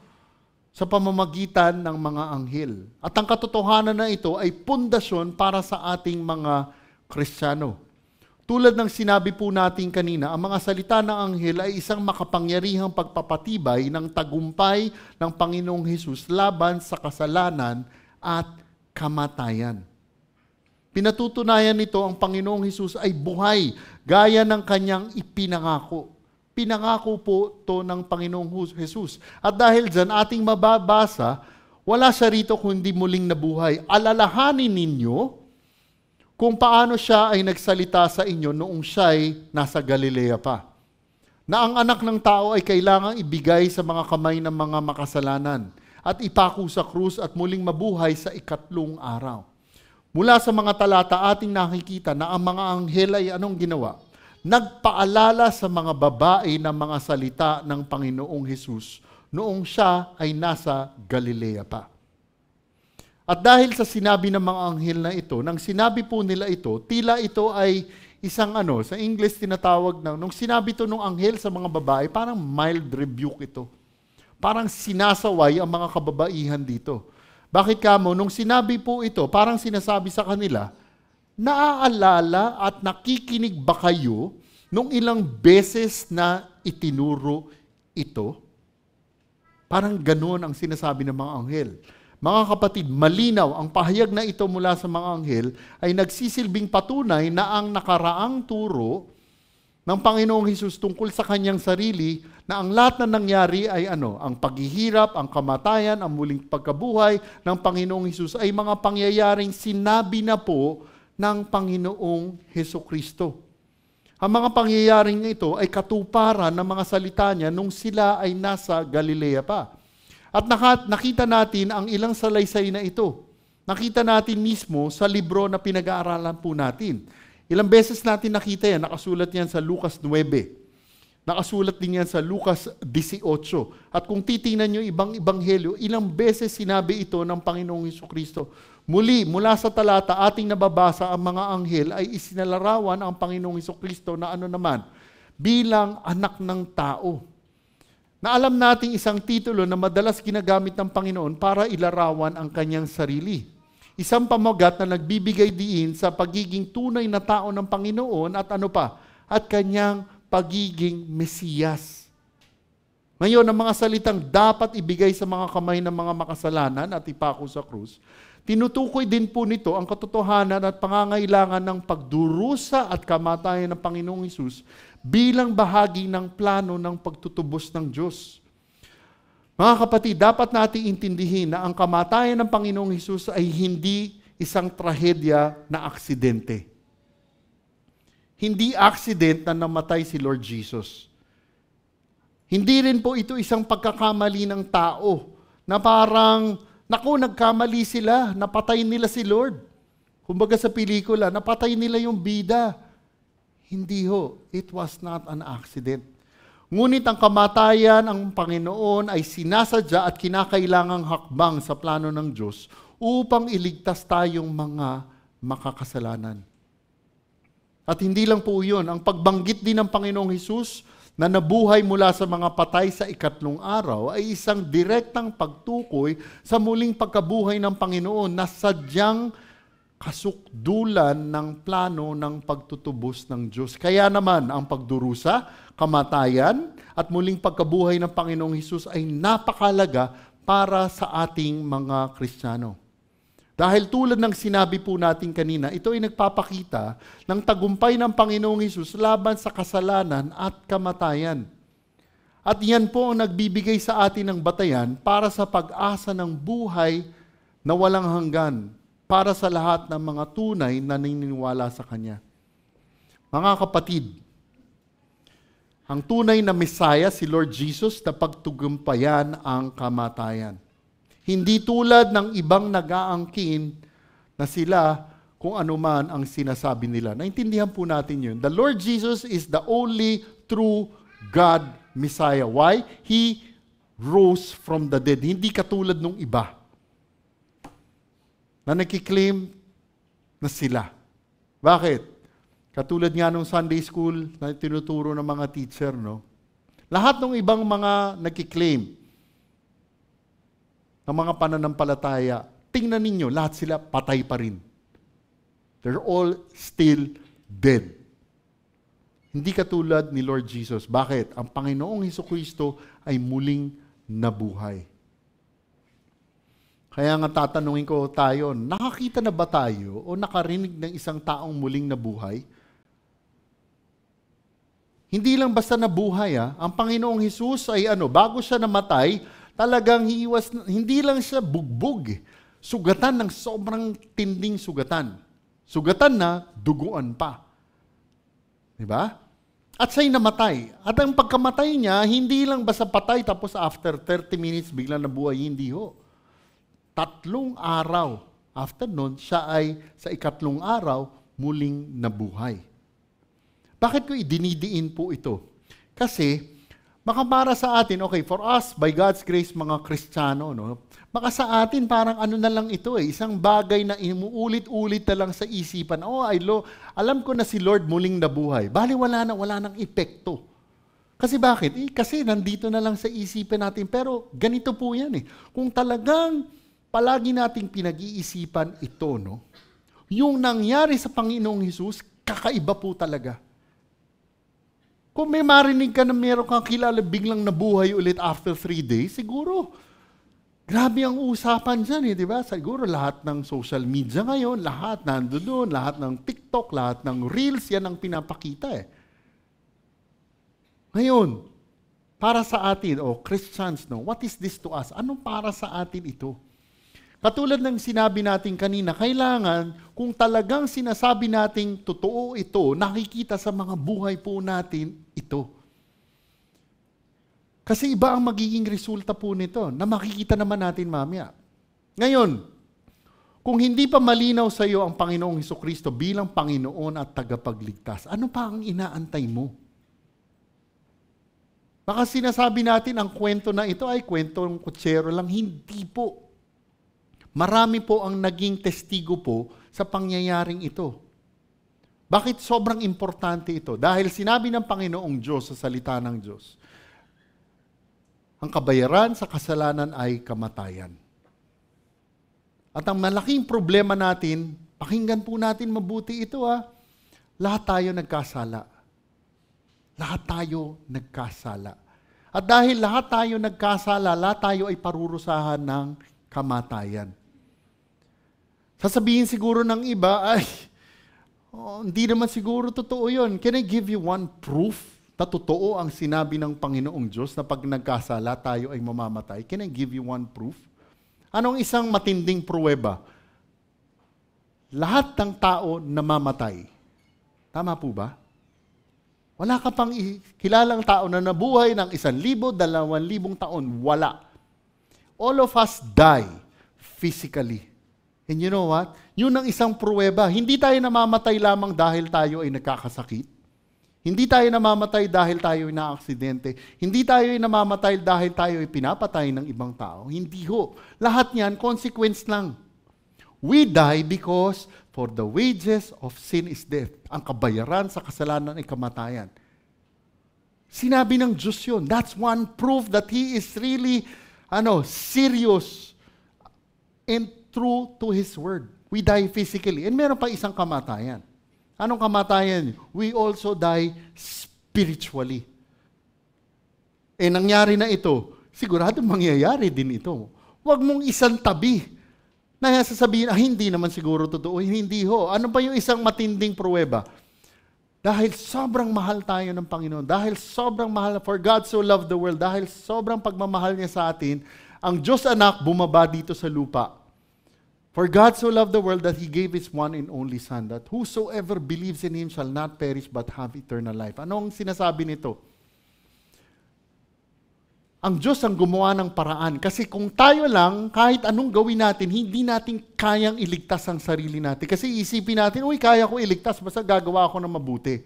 sa pamamagitan ng mga anghel. At ang katotohanan na ito ay pundasyon para sa ating mga Kristiyano. Tulad ng sinabi po natin kanina, ang mga salita ng anghel ay isang makapangyarihang pagpapatibay ng tagumpay ng Panginoong Hesus laban sa kasalanan at kamatayan. Pinatutunayan nito ang Panginoong Hesus ay buhay gaya ng kanyang ipinangako. Pinangako po to ng Panginoong Hesus. At dahil dyan, ating mababasa, wala siya rito kundi muling nabuhay. Alalahanin ninyo kung paano siya ay nagsalita sa inyo noong siya ay nasa Galilea pa. Na ang anak ng tao ay kailangang ibigay sa mga kamay ng mga makasalanan at ipako sa krus at muling mabuhay sa ikatlong araw. Mula sa mga talata ating nakikita na ang mga anghel ay anong ginawa? Nagpaalala sa mga babae ng mga salita ng Panginoong Hesus noong siya ay nasa Galilea pa. At dahil sa sinabi ng mga anghel na ito, nang sinabi po nila ito, tila ito ay isang sa English tinatawag na, nung sinabi ito ng anghel sa mga babae, parang mild rebuke ito. Parang sinasaway ang mga kababaihan dito. Bakit kamo? Nung sinabi po ito, parang sinasabi sa kanila, naaalala at nakikinig ba kayo nung ilang beses na itinuro ito? Parang ganoon ang sinasabi ng mga anghel. Mga kapatid, malinaw ang pahayag na ito mula sa mga anghel ay nagsisilbing patunay na ang nakaraang turo ng Panginoong Hesus tungkol sa kanyang sarili na ang lahat na nangyari ay ang paghihirap, ang kamatayan, ang muling pagkabuhay ng Panginoong Hesus ay mga pangyayaring sinabi na po ng Panginoong Hesukristo. Ang mga pangyayaring ito ay katuparan ng mga salita niya nung sila ay nasa Galilea pa. At nakita natin ang ilang salaysay na ito. Nakita natin mismo sa libro na pinag-aaralan po natin. Ilang beses natin nakita yan, nakasulat yan sa Lucas 9. Nakasulat din yan sa Lucas 18. At kung titingnan nyo ibang ebanghelyo, ilang beses sinabi ito ng Panginoong Hesukristo. Muli, mula sa talata, ating nababasa ang mga anghel ay isinalarawan ang Panginoong Hesukristo na ano naman, bilang anak ng tao. Na alam nating isang titulo na madalas ginagamit ng Panginoon para ilarawan ang kanyang sarili. Isang pamagat na nagbibigay diin sa pagiging tunay na tao ng Panginoon at ano pa, at kanyang pagiging Mesiyas. Ngayon, ang mga salitang dapat ibigay sa mga kamay ng mga makasalanan at ipako sa krus, tinutukoy din po nito ang katotohanan at pangangailangan ng pagdurusa at kamatayan ng Panginoong Hesus bilang bahagi ng plano ng pagtutubos ng Diyos. Mga kapatid, dapat nating intindihin na ang kamatayan ng Panginoong Hesus ay hindi isang trahedya na aksidente. Hindi accident na namatay si Lord Jesus. Hindi rin po ito isang pagkakamali ng tao na parang, naku, nagkamali sila, napatay nila si Lord. Kumbaga sa pelikula, napatay nila yung bida. Hindi ho, it was not an accident. Ngunit ang kamatayan ng Panginoon ay sinasadya at kinakailangang hakbang sa plano ng Diyos upang iligtas tayong mga makakasalanan. At hindi lang po yun, ang pagbanggit din ng Panginoong Hesus na nabuhay mula sa mga patay sa ikatlong araw ay isang direktang pagtukoy sa muling pagkabuhay ng Panginoon na sadyang kasukdulan ng plano ng pagtutubos ng Diyos. Kaya naman ang pagdurusa, kamatayan at muling pagkabuhay ng Panginoong Hesus ay napakalaga para sa ating mga Kristiyano. Dahil tulad ng sinabi po natin kanina, ito ay nagpapakita ng tagumpay ng Panginoong Hesus laban sa kasalanan at kamatayan. At yan po ang nagbibigay sa atin ng batayan para sa pag-asa ng buhay na walang hanggan para sa lahat ng mga tunay na naniniwala sa Kanya. Mga kapatid, ang tunay na Messiah, si Lord Jesus, na pagtugumpayan ang kamatayan. Hindi tulad ng ibang nag-aangkin na sila kung ano man ang sinasabi nila. Naintindihan po natin yun. The Lord Jesus is the only true God Messiah. Why? He rose from the dead. Hindi katulad nung iba na nagkiklaim na sila. Bakit? Katulad nga nung Sunday school na tinuturo ng mga teacher, no? Lahat ng ibang mga nagkiklaim ng mga pananampalataya, tingnan ninyo, lahat sila patay pa rin. They're all still dead. Hindi katulad ni Lord Jesus. Bakit? Ang Panginoong Hesukristo ay muling nabuhay. Kaya nga tatanungin ko tayo, nakakita na ba tayo o nakarinig ng isang taong muling nabuhay? Hindi lang basta nabuhay. Ang Panginoong Hesus ay bago siya namatay, talagang hindi lang siya bugbog. Sugatan ng sobrang tinding sugatan. Sugatan na duguan pa. Diba? At siya'y namatay. At ang pagkamatay niya, hindi lang basta patay tapos after 30 minutes biglang nabuhay. Hindi ho. 3 araw. After nun, siya ay sa ikatlong araw muling nabuhay. Bakit ko idinidiin po ito? Kasi, baka para sa atin, okay, for us, by God's grace, mga Kristiyano, no? Baka sa atin, parang na lang ito isang bagay na inuulit-ulit na lang sa isipan. Alam ko na si Lord muling nabuhay. Bali, wala nang epekto. Kasi bakit? Kasi nandito na lang sa isipan natin. Pero ganito po yan. Kung talagang palagi nating pinag-iisipan ito, no? Yung nangyari sa Panginoong Hesus, kakaiba po talaga. Kung may marinig ka na meron kang kilala biglang nabuhay ulit after 3 days, siguro, grabe ang usapan dyan, di ba? Siguro lahat ng social media ngayon, lahat nandoon, lahat ng TikTok, lahat ng Reels, yan ang pinapakita Ngayon, para sa atin, Christians, no, what is this to us? Anong para sa atin ito? Katulad ng sinabi natin kanina, kailangan kung talagang sinasabi nating totoo ito, nakikita sa mga buhay po natin ito. Kasi iba ang magiging resulta po nito na makikita naman natin mamaya. Ngayon, kung hindi pa malinaw sa iyo ang Panginoong Hesukristo bilang Panginoon at tagapagligtas, ano pa ang inaantay mo? Baka sinasabi natin ang kwento na ito ay kwentong kutsero lang. Hindi po. Marami po ang naging testigo po sa pangyayaring ito. Bakit sobrang importante ito? Dahil sinabi ng Panginoong Diyos sa salita ng Diyos, ang kabayaran sa kasalanan ay kamatayan. At ang malaking problema natin, pakinggan po natin mabuti ito lahat tayo nagkasala. Lahat tayo nagkasala. At dahil lahat tayo nagkasala, lahat tayo ay parurusahan ng kamatayan. Sasabihin siguro ng iba, ay, hindi naman siguro totoo yun. Can I give you one proof na totoo ang sinabi ng Panginoong Diyos na pag nagkasala, tayo ay mamamatay? Can I give you one proof? Anong isang matinding pruweba? Lahat ng tao namamatay. Tama po ba? Wala ka pang kilalang tao na nabuhay ng 1,000, 2,000 taon. Wala. All of us die physically. And you know what? Yun ang isang pruweba. Hindi tayo namamatay lamang dahil tayo ay nagkakasakit. Hindi tayo namamatay dahil tayo ay naaksidente. Hindi tayo ay namamatay dahil tayo ay pinapatay ng ibang tao. Hindi ho. Lahat niyan, consequence lang. We die because for the wages of sin is death. Ang kabayaran sa kasalanan ay kamatayan. Sinabi ng Diyos yun. That's one proof that He is really serious and true to His word. We die physically. And meron pa isang kamatayan. Anong kamatayan? We also die spiritually. Nangyari na ito, sigurado mangyayari din ito. Huwag mong isang tabi. Na sasabihin, hindi naman siguro totoo. Hindi ho. Ano pa yung isang matinding pruweba? Dahil sobrang mahal tayo ng Panginoon. Dahil sobrang mahal, for God so loved the world, dahil sobrang pagmamahal niya sa atin, ang Diyos anak bumaba dito sa lupa. For God so loved the world that He gave His one and only Son, that whosoever believes in Him shall not perish but have eternal life. Anong sinasabi nito? Ang Diyos ang gumawa ng paraan. Kasi kung tayo lang, kahit anong gawin natin, hindi natin kayang iligtas ang sarili natin. Kasi isipin natin, kaya ko iligtas, basta gagawa ako ng mabuti.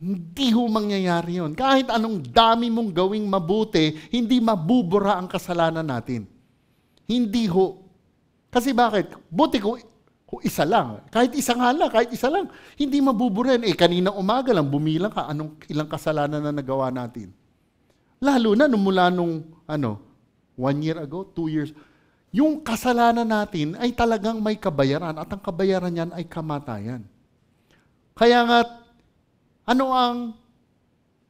Hindi ho mangyayari yun. Kahit anong dami mong gawing mabuti, hindi mabubura ang kasalanan natin. Hindi ho. Kasi bakit? Buti ko isa lang. Kahit isa nga lang, kahit isa lang. Hindi mabubura yan. Kanina umaga lang, bumilang ka, ilang kasalanan na nagawa natin. Lalo na mula nung 1 year ago, 2 years, yung kasalanan natin ay talagang may kabayaran at ang kabayaran niyan ay kamatayan. Kaya nga, ano ang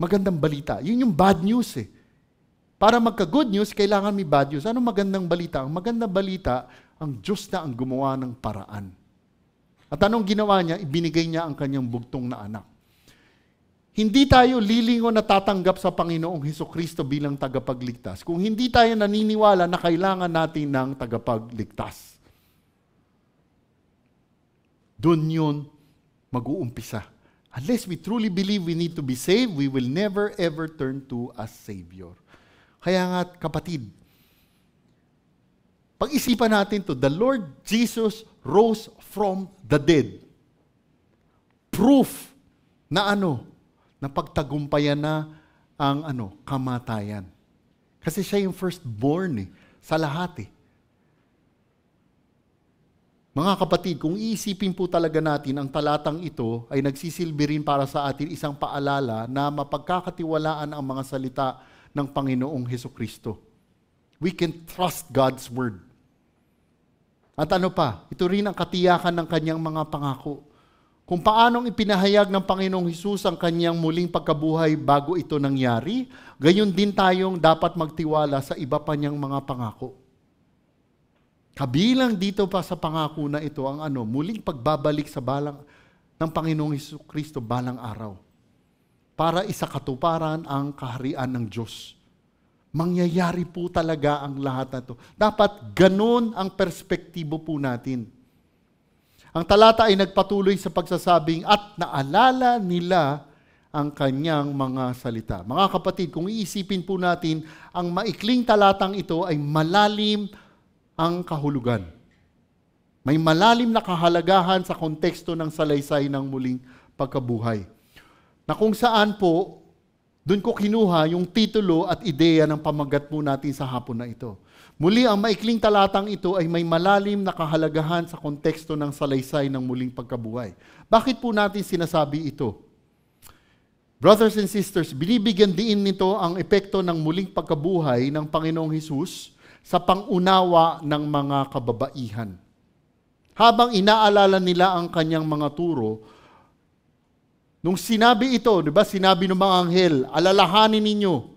magandang balita? Yun yung bad news eh. Para magka-good news, kailangan may bad news. Ano magandang balita? Ang magandang balita, ang Diyos na ang gumawa ng paraan. At anong ginawa niya? Ibinigay niya ang kanyang bugtong na anak. Hindi tayo lilingon na tatanggap sa Panginoong Hesukristo bilang tagapagligtas kung hindi tayo naniniwala na kailangan natin ng tagapagligtas. Doon yun mag-uumpisa. Unless we truly believe we need to be saved, we will never ever turn to a Savior. Kaya nga kapatid, pag-isipan natin to, the Lord Jesus rose from the dead. Proof na na pagtagumpayan na ang kamatayan. Kasi siya yung firstborn sa lahat Mga kapatid, kung iisipin po talaga natin, ang talatang ito ay nagsisilbi rin para sa atin isang paalala na mapagkakatiwalaan ang mga salita ng Panginoong Hesukristo. We can trust God's word. At ito rin ang katiyakan ng kanyang mga pangako. Kung paanong ipinahayag ng Panginoong Hesus ang kanyang muling pagkabuhay bago ito nangyari, gayon din tayong dapat magtiwala sa iba pa niyang mga pangako. Kabilang dito pa sa pangako na ito ang muling pagbabalik sa ng Panginoong Hesukristo balang araw para isakatuparan ang kaharian ng Diyos. Mangyayari po talaga ang lahat na ito. Dapat ganun ang perspektibo po natin. Ang talata ay nagpatuloy sa pagsasabing, at naalala nila ang kanyang mga salita. Mga kapatid, kung iisipin po natin, ang maikling talatang ito ay malalim ang kahulugan. May malalim na kahalagahan sa konteksto ng salaysay ng muling pagkabuhay. Na kung saan po, Doon ko kinuha yung titulo at ideya ng pamagat po natin sa hapon na ito. Muli, ang maikling talatang ito ay may malalim na kahalagahan sa konteksto ng salaysay ng muling pagkabuhay. Bakit po natin sinasabi ito? Brothers and sisters, binibigyan din nito ang epekto ng muling pagkabuhay ng Panginoong Hesus sa pangunawa ng mga kababaihan. Habang inaalala nila ang kanyang mga turo, nung sinabi ito, di ba, sinabi ng mga anghel, alalahanin ninyo.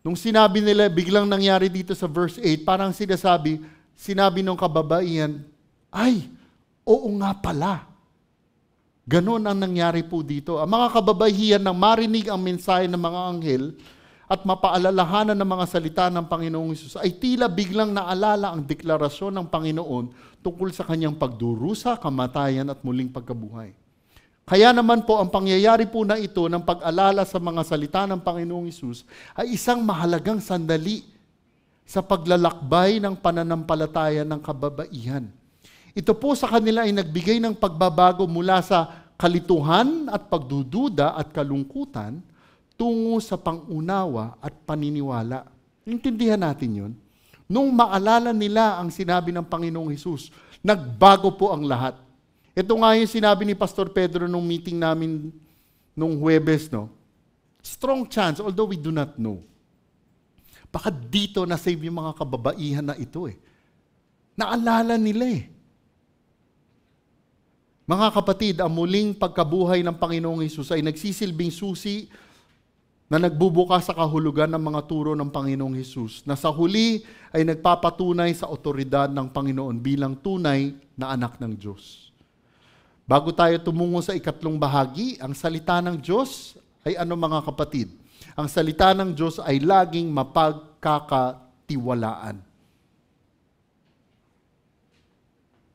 Nung sinabi nila, biglang nangyari dito sa verse 8, parang sinabi ng kababaihan, ay, oo nga pala. Ganon ang nangyari po dito. Ang mga kababaihan nang marinig ang mensahe ng mga anghel at mapaalalahanan ng mga salita ng Panginoong Hesus, ay tila biglang naalala ang deklarasyon ng Panginoon tungkol sa kanyang pagdurusa, kamatayan at muling pagkabuhay. Kaya naman po ang pangyayari po na ito ng pag-alala sa mga salita ng Panginoong Hesus ay isang mahalagang sandali sa paglalakbay ng pananampalataya ng kababaihan. Ito po sa kanila ay nagbigay ng pagbabago mula sa kalituhan at pagdududa at kalungkutan tungo sa pangunawa at paniniwala. Intindihan natin yun. Nung maalala nila ang sinabi ng Panginoong Hesus, nagbago po ang lahat. Ito nga yung sinabi ni Pastor Pedro nung meeting namin nung Huwebes, no? Strong chance, although we do not know. Baka dito na-save yung mga kababaihan na ito eh. Naalala nila eh. Mga kapatid, ang muling pagkabuhay ng Panginoong Hesus ay nagsisilbing susi na nagbubukas sa kahulugan ng mga turo ng Panginoong Hesus, na sa huli ay nagpapatunay sa otoridad ng Panginoon bilang tunay na anak ng Diyos. Bago tayo tumungo sa ikatlong bahagi, ang salita ng Diyos ay ano mga kapatid? Ang salita ng Diyos ay laging mapagkakatiwalaan.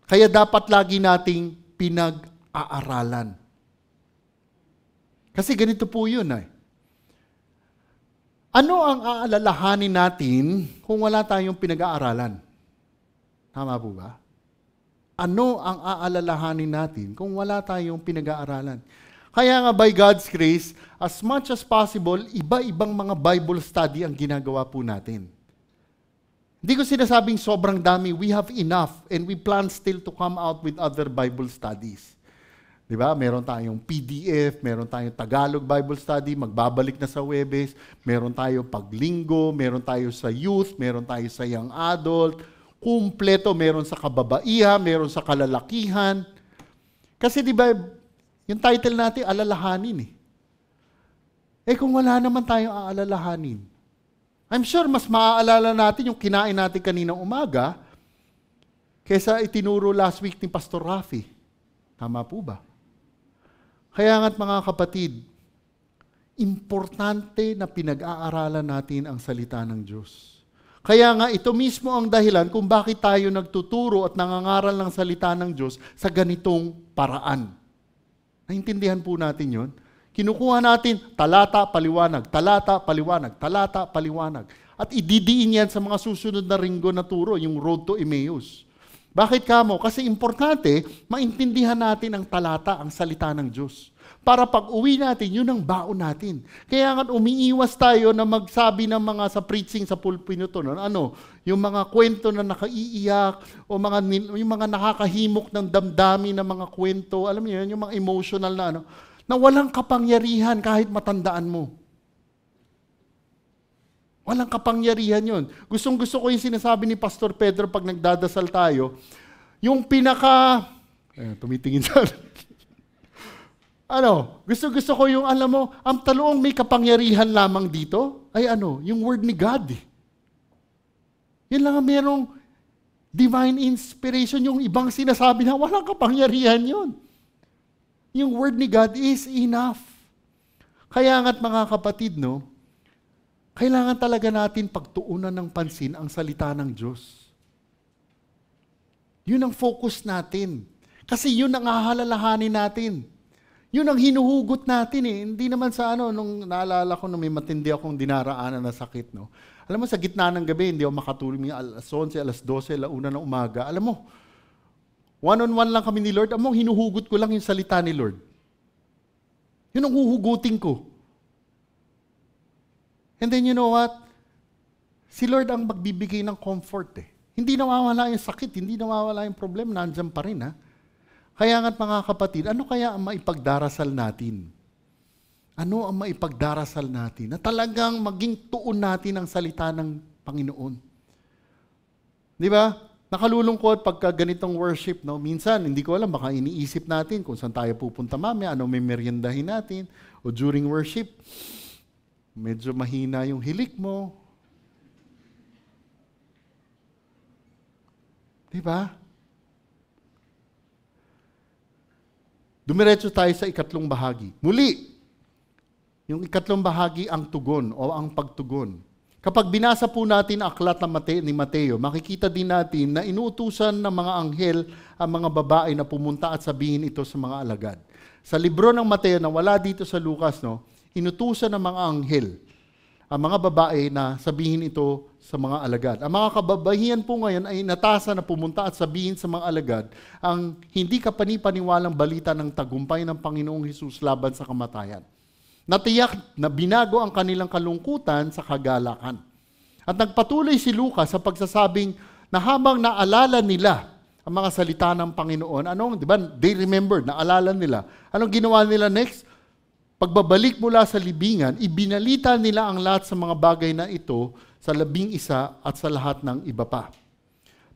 Kaya dapat lagi nating pinag-aaralan. Kasi ganito po yun eh. Ano ang aalalahanin natin kung wala tayong pinag-aaralan? Tama po ba? Ano ang aalalahanin natin kung wala tayong pinag-aaralan? Kaya nga by God's grace, as much as possible, iba-ibang mga Bible study ang ginagawa po natin. Hindi ko sinasabing sobrang dami. We have enough and we plan still to come out with other Bible studies. Diba? Meron tayong PDF, meron tayong Tagalog Bible Study, magbabalik na sa Huwebes, meron tayo paglinggo, meron tayo sa youth, meron tayo sa young adult, kumpleto, meron sa kababaihan, meron sa kalalakihan. Kasi di ba, yung title natin, alalahanin eh. Eh kung wala naman tayong aalalahanin, I'm sure mas maaalala natin yung kinain natin kaninang umaga kaysa itinuro last week ni Pastor Rafi. Tama po ba? Kaya nga't mga kapatid, importante na pinag-aaralan natin ang salita ng Diyos. Kaya nga ito mismo ang dahilan kung bakit tayo nagtuturo at nangangaral ng salita ng Diyos sa ganitong paraan. Naintindihan po natin yon? Kinukuha natin talata, paliwanag, talata, paliwanag, talata, paliwanag. At ididiin yan sa mga susunod na linggo na turo, yung Road to Emmaus. Bakit kamo? Kasi importante, maintindihan natin ang talata, ang salita ng Diyos. Para pag-uwi natin, yun ang baon natin. Kaya nga umiiwas tayo na magsabi ng mga sa preaching sa pulpito no, ano, yung mga kwento na nakaiiyak o yung mga nakakahimok ng damdamin na mga kwento, alam niyo yun, yung mga emotional na ano, na walang kapangyarihan kahit matandaan mo. Walang kapangyarihan yun. Gustong-gusto ko yung sinasabi ni Pastor Pedro pag nagdadasal tayo, yung tumitingin sa gusto ko yung, alam mo, ang taluong may kapangyarihan lamang dito, ay yung word ni God. Yan lang ang merong divine inspiration, yung ibang sinasabi na walang kapangyarihan yun. Yung word ni God is enough. Kaya nga't mga kapatid, kailangan talaga natin pagtuunan ng pansin ang salita ng Diyos. Yun ang focus natin. Kasi yun ang ahalalahanin natin. Yun ang hinuhugot natin eh. Hindi naman sa nung naalala ko na may matindi akong dinaraanan na sakit, Alam mo, sa gitna ng gabi, hindi ako makatulog alas 11, alas 12, alauna ng umaga. Alam mo, one-on-one lang kami ni Lord. Alam mo, hinuhugot ko lang yung salita ni Lord. Yun ang huhugutin ko. And then you know what? Si Lord ang magbibigay ng comfort eh. Hindi nawawala yung sakit, hindi nawawala yung problema, nandiyan pa rin ha. Kaya nga't mga kapatid, ano kaya ang maipagdarasal natin? Ano ang maipagdarasal natin? Na talagang maging tuon natin ang salita ng Panginoon. Di ba? Nakalulungkot pagka ganitong worship, no? Minsan, hindi ko alam, baka iniisip natin kung saan tayo pupunta mamaya, ano may meriendahin natin, o during worship, medyo mahina yung hilik mo. Di ba? Dumiretso tayo sa ikatlong bahagi. Muli, yung ikatlong bahagi ang tugon o ang pagtugon. Kapag binasa po natin ang aklat ni Mateo, makikita din natin na inuutusan ng mga anghel ang mga babae na pumunta at sabihin ito sa mga alagad. Sa libro ng Mateo na wala dito sa Lucas, no, inutusan ng mga anghel ang mga babae na sabihin ito sa mga alagad. Ang mga kababayan po ngayon ay natasa na pumunta at sabihin sa mga alagad ang hindi kapanipaniwalang balita ng tagumpay ng Panginoong Hesus laban sa kamatayan. Natiyak na binago ang kanilang kalungkutan sa kagalakan. At nagpatuloy si Lucas sa pagsasabing na habang naalala nila ang mga salita ng Panginoon, di ba? They remembered, naalala nila. Anong ginawa nila next? Pagbabalik mula sa libingan, ibinalita nila ang lahat sa mga bagay na ito sa 11 at sa lahat ng iba pa.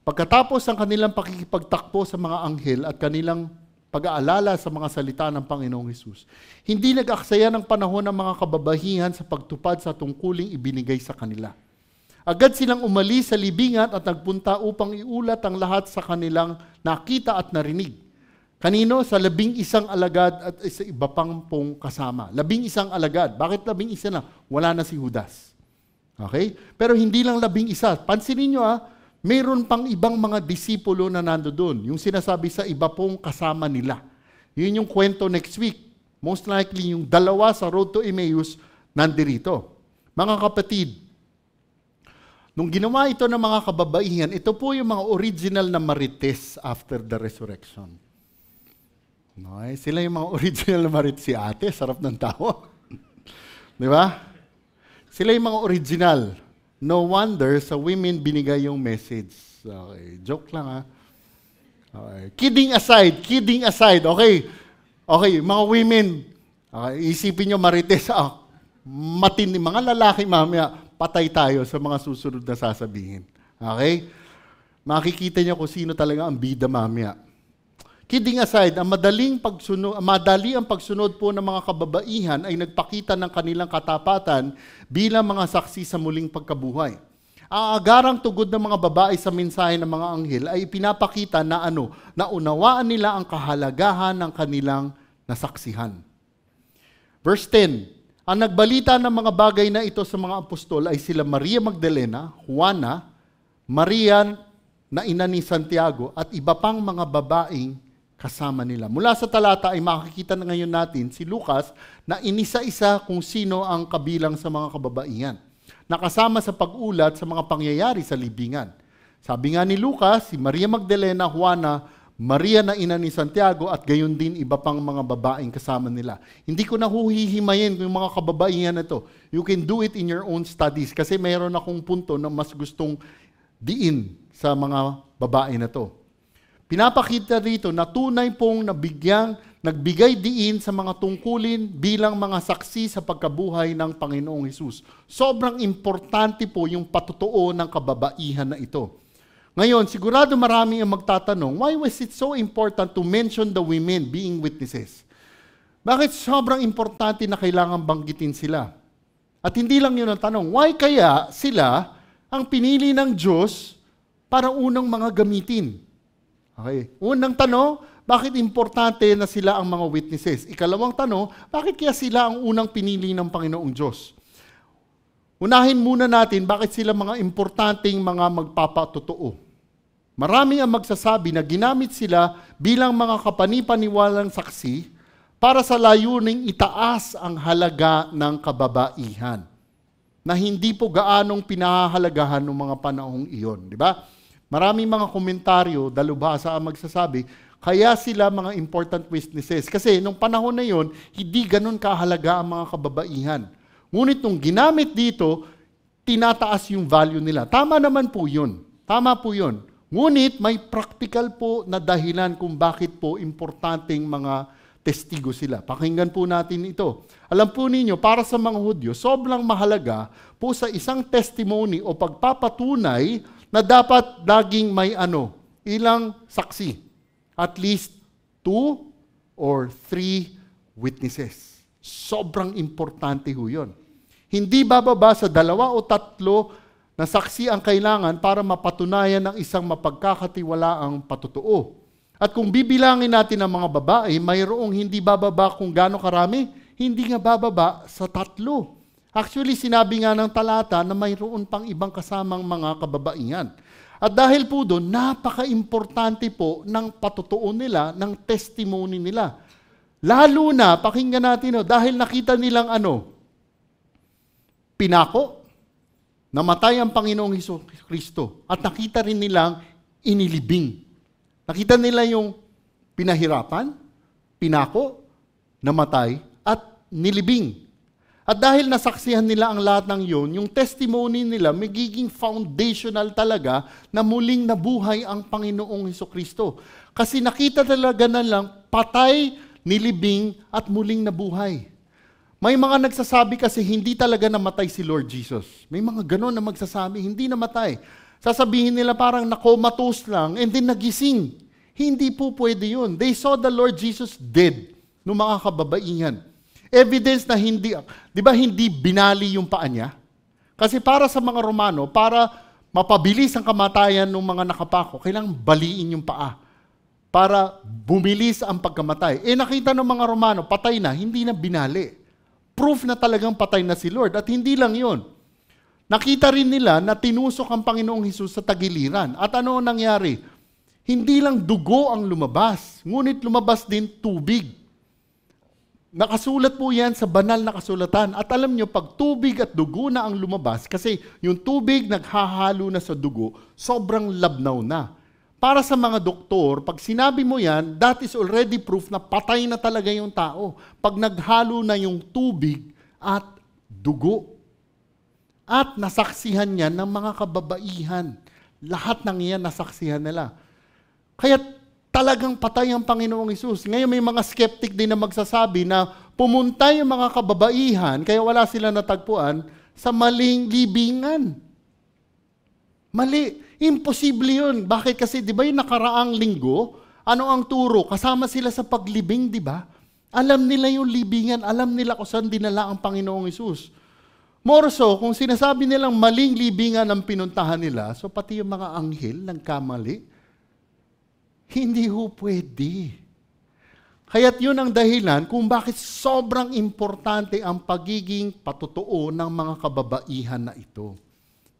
Pagkatapos ng kanilang pakikipagtakbo sa mga anghel at kanilang pag-aalala sa mga salita ng Panginoong Hesus, hindi nag-aksaya ng panahon ng mga kababahihan sa pagtupad sa tungkuling ibinigay sa kanila. Agad silang umalis sa libingan at nagpunta upang iulat ang lahat sa kanilang nakita at narinig. Kanino? Sa 11 alagad at sa iba pang pong kasama. 11 alagad. Bakit 11 na? Wala na si Judas. Okay? Pero hindi lang 11. Pansinin nyo mayroon pang ibang mga disipulo na nandoon. Yung sinasabi sa iba pong kasama nila. Yun yung kwento next week. Most likely yung dalawa sa Road to Emmaus nandirito. Mga kapatid, nung ginawa ito ng mga kababaihan, ito po yung mga original na marites after the resurrection. Okay? Sila yung mga original na marites. Si ate, sarap ng tawa. Di ba? Sila yung mga original. No wonder sa women binigay yung message. Okay, joke lang ha. Okay. Kidding aside. Okay, mga women. Okay, isipin nyo marites. Matindi, mga lalaki mamaya, patay tayo sa mga susunod na sasabihin. Okay? Makikita nyo kung sino talaga ang bida mamaya. Kidding aside, madali ang pagsunod po ng mga kababaihan ay nagpakita ng kanilang katapatan bilang mga saksi sa muling pagkabuhay. Ang agarang tugod ng mga babae sa mensahe ng mga anghel ay pinapakita na naunawaan nila ang kahalagahan ng kanilang nasaksihan. Verse 10, ang nagbalita ng mga bagay na ito sa mga apostol ay sila Maria Magdalena, Juana, Maria na ina ni Santiago at iba pang mga babaeng kasama nila. Mula sa talata ay makikita na ngayon natin si Lucas na inisa-isa kung sino ang kabilang sa mga kababaihan. Nakasama sa pag-ulat sa mga pangyayari sa libingan. Sabi nga ni Lucas, si Maria Magdalena, Juana, Maria na ina ni Santiago at gayon din iba pang mga babaeng kasama nila. Hindi ko na huhihimayin yung mga kababaihan na ito. You can do it in your own studies kasi mayroon akong punto na mas gustong diin sa mga babae na to. Pinapakita dito na tunay pong nagbigay diin sa mga tungkulin bilang mga saksi sa pagkabuhay ng Panginoong Hesus. Sobrang importante po yung patutuo ng kababaihan na ito. Ngayon, sigurado marami ang magtatanong, why was it so important to mention the women being witnesses? Bakit sobrang importante na kailangan banggitin sila? At hindi lang yun ang tanong, why kaya sila ang pinili ng Diyos para unang mga gamitin? Okay. Unang tanong, bakit importante na sila ang mga witnesses? Ikalawang tanong, bakit kaya sila ang unang pinili ng Panginoong Diyos? Unahin muna natin, bakit sila mga importanteng mga magpapatotoo? Marami ang magsasabi na ginamit sila bilang mga kapanipaniwalang saksi para sa layuning itaas ang halaga ng kababaihan na hindi po gaanong pinahahalagahan ng mga panahong iyon. Di ba? Maraming mga komentaryo, dalubhasa ang magsasabi, kaya sila mga important witnesses. Kasi nung panahon na yon, hindi ganun kahalaga ang mga kababaihan. Ngunit nung ginamit dito, tinataas yung value nila. Tama naman po yun. Tama po yun. Ngunit may practical po na dahilan kung bakit po importanteng mga testigo sila. Pakinggan po natin ito. Alam po ninyo, para sa mga Hudyo, sobrang mahalaga po sa isang testimony o pagpapatunay na dapat laging may ilang saksi. At least 2 or 3 witnesses. Sobrang importante ho yun. Hindi bababa sa 2 o 3 na saksi ang kailangan para mapatunayan ng isang mapagkakatiwalaang patotoo. At kung bibilangin natin ang mga babae, mayroong hindi bababa kung gaano karami, hindi nga bababa sa 3. Actually, sinabi nga ng talata na mayroon pang ibang kasamang mga kababaihan. At dahil po doon, napaka-importante po ng patotoo nila, ng testimony nila. Lalo na, pakinggan natin, dahil nakita nilang pinako, namatay ang Panginoong Kristo, at nakita rin nilang inilibing. Nakita nila yung pinahirapan, pinako, namatay, at nilibing. At dahil nasaksihan nila ang lahat ng yun, yung testimony nila magiging foundational talaga na muling nabuhay ang Panginoong Hesukristo. Kasi nakita talaga na lang patay, nilibing, at muling nabuhay. May mga nagsasabi kasi hindi talaga namatay si Lord Jesus. May mga ganon na magsasabi, hindi namatay. Sasabihin nila parang nakomatose lang and then nagising. Hindi po pwede yun. They saw the Lord Jesus dead ng mga kababaihan. Evidence na hindi, di ba hindi binali yung paa niya? Kasi para sa mga Romano, para mapabilis ang kamatayan ng mga nakapako, kailangang baliin yung paa para bumilis ang pagkamatay. Nakita ng mga Romano, patay na, hindi na binali. Proof na talagang patay na si Lord. At hindi lang yun. Nakita rin nila na tinusok ang Panginoong Hesus sa tagiliran. At ano ang nangyari? Hindi lang dugo ang lumabas, ngunit lumabas din tubig. Nakasulat po yan sa banal na kasulatan. At alam nyo, pag tubig at dugo na ang lumabas, kasi yung tubig naghahalo na sa dugo, sobrang labnaw na. Para sa mga doktor, pag sinabi mo yan, that is already proof na patay na talaga yung tao. Pag naghalo na yung tubig at dugo. At nasaksihan niya ng mga kababaihan. Lahat ng iyan nasaksihan nila. Kaya talagang patay ang Panginoong Hesus. Ngayon may mga skeptic din na magsasabi na pumunta yung mga kababaihan, kaya wala sila natagpuan, sa maling libingan. Mali. Imposible yun. Bakit? Kasi di ba yung nakaraang linggo, ano ang turo? Kasama sila sa paglibing, di ba? Alam nila yung libingan, alam nila kung saan dinala ang Panginoong Hesus. More so, kung sinasabi nilang maling libingan ang pinuntahan nila, so pati yung mga anghel nagkamali, hindi ho pwede. Kaya't yun ang dahilan kung bakit sobrang importante ang pagiging patotoo ng mga kababaihan na ito.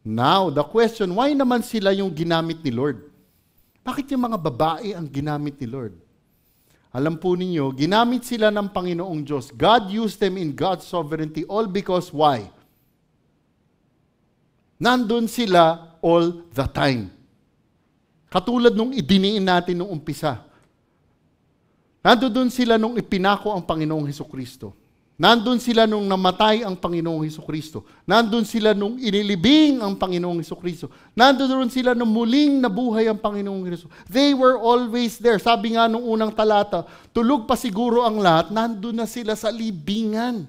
Now, the question, why naman sila yung ginamit ni Lord? Bakit yung mga babae ang ginamit ni Lord? Alam po ninyo, ginamit sila ng Panginoong Diyos. God used them in God's sovereignty all because why? Nandun sila all the time. Katulad nung idiniin natin nung umpisa. Nandun sila nung ipinako ang Panginoong Hesukristo. Nandun sila nung namatay ang Panginoong Hesukristo. Nandun sila nung inilibing ang Panginoong Hesukristo. Nandun sila nung muling nabuhay ang Panginoong Hesukristo. They were always there. Sabi nga nung unang talata, tulog pa siguro ang lahat, nandun na sila sa libingan.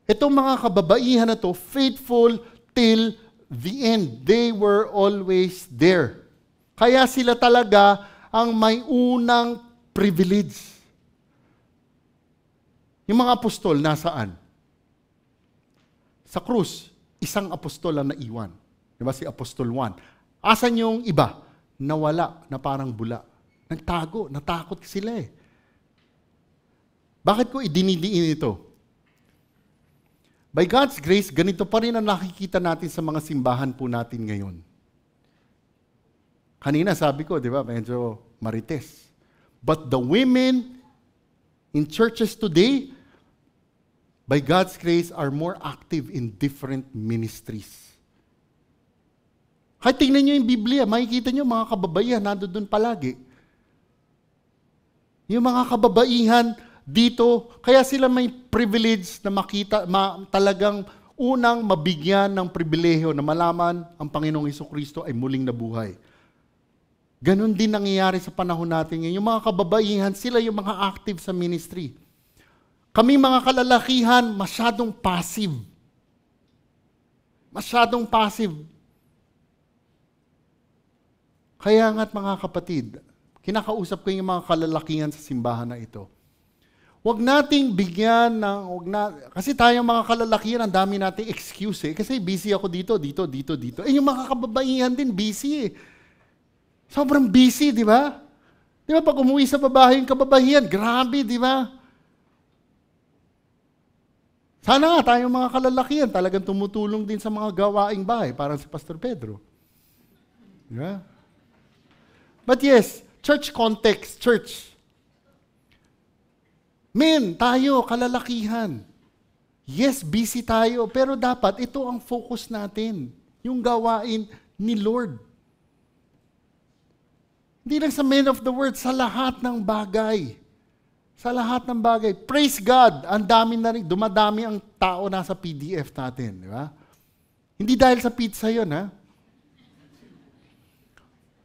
Itong mga kababaihan na to, faithful till the end. They were always there. Kaya sila talaga ang may unang privilege. Yung mga apostol, nasaan? Sa krus, isang apostol ang naiwan. Diba si Apostol Juan? Asan yung iba? Nawala, na parang bula. Nagtago, natakot sila eh. Bakit ko idinidiin ito? By God's grace, ganito pa rin ang nakikita natin sa mga simbahan po natin ngayon. Kanina sabi ko, di ba, medyo marites. But the women in churches today, by God's grace, are more active in different ministries. Kahit tingnan nyo yung Biblia, makikita nyo mga kababaihan, nandun palagi. Yung mga kababaihan, dito, kaya sila may privilege na makita, talagang unang mabigyan ng pribilehiyo na malaman ang Panginoong Hesukristo ay muling nabuhay. Ganon din nangyayari sa panahon natin ngayon. Yung mga kababaihan, sila yung mga active sa ministry. Kami mga kalalakihan, masyadong passive. Masyadong passive. Kaya nga't mga kapatid, kinakausap ko yung mga kalalakihan sa simbahan na ito. Huwag nating bigyan ng, kasi tayong mga kalalakihan, ang dami nating excuse eh. Kasi busy ako dito. Eh yung mga kababaihan din, busy eh. Sobrang busy, di ba? Di ba pag umuwi sa babae yung kababahian, grabe, di ba? Sana nga tayong mga kalalakihan talagang tumutulong din sa mga gawaing bahay, parang si Pastor Pedro. Di ba? But yes, church context, church. Men, tayo, kalalakihan. Yes, busy tayo, pero dapat ito ang focus natin. Yung gawain ni Lord. Hindi lang sa men of the word, sa lahat ng bagay. Sa lahat ng bagay. Praise God! Ang dami na rin, dumadami ang tao nasa PDF natin. Di ba? Hindi dahil sa pizza yun, ha?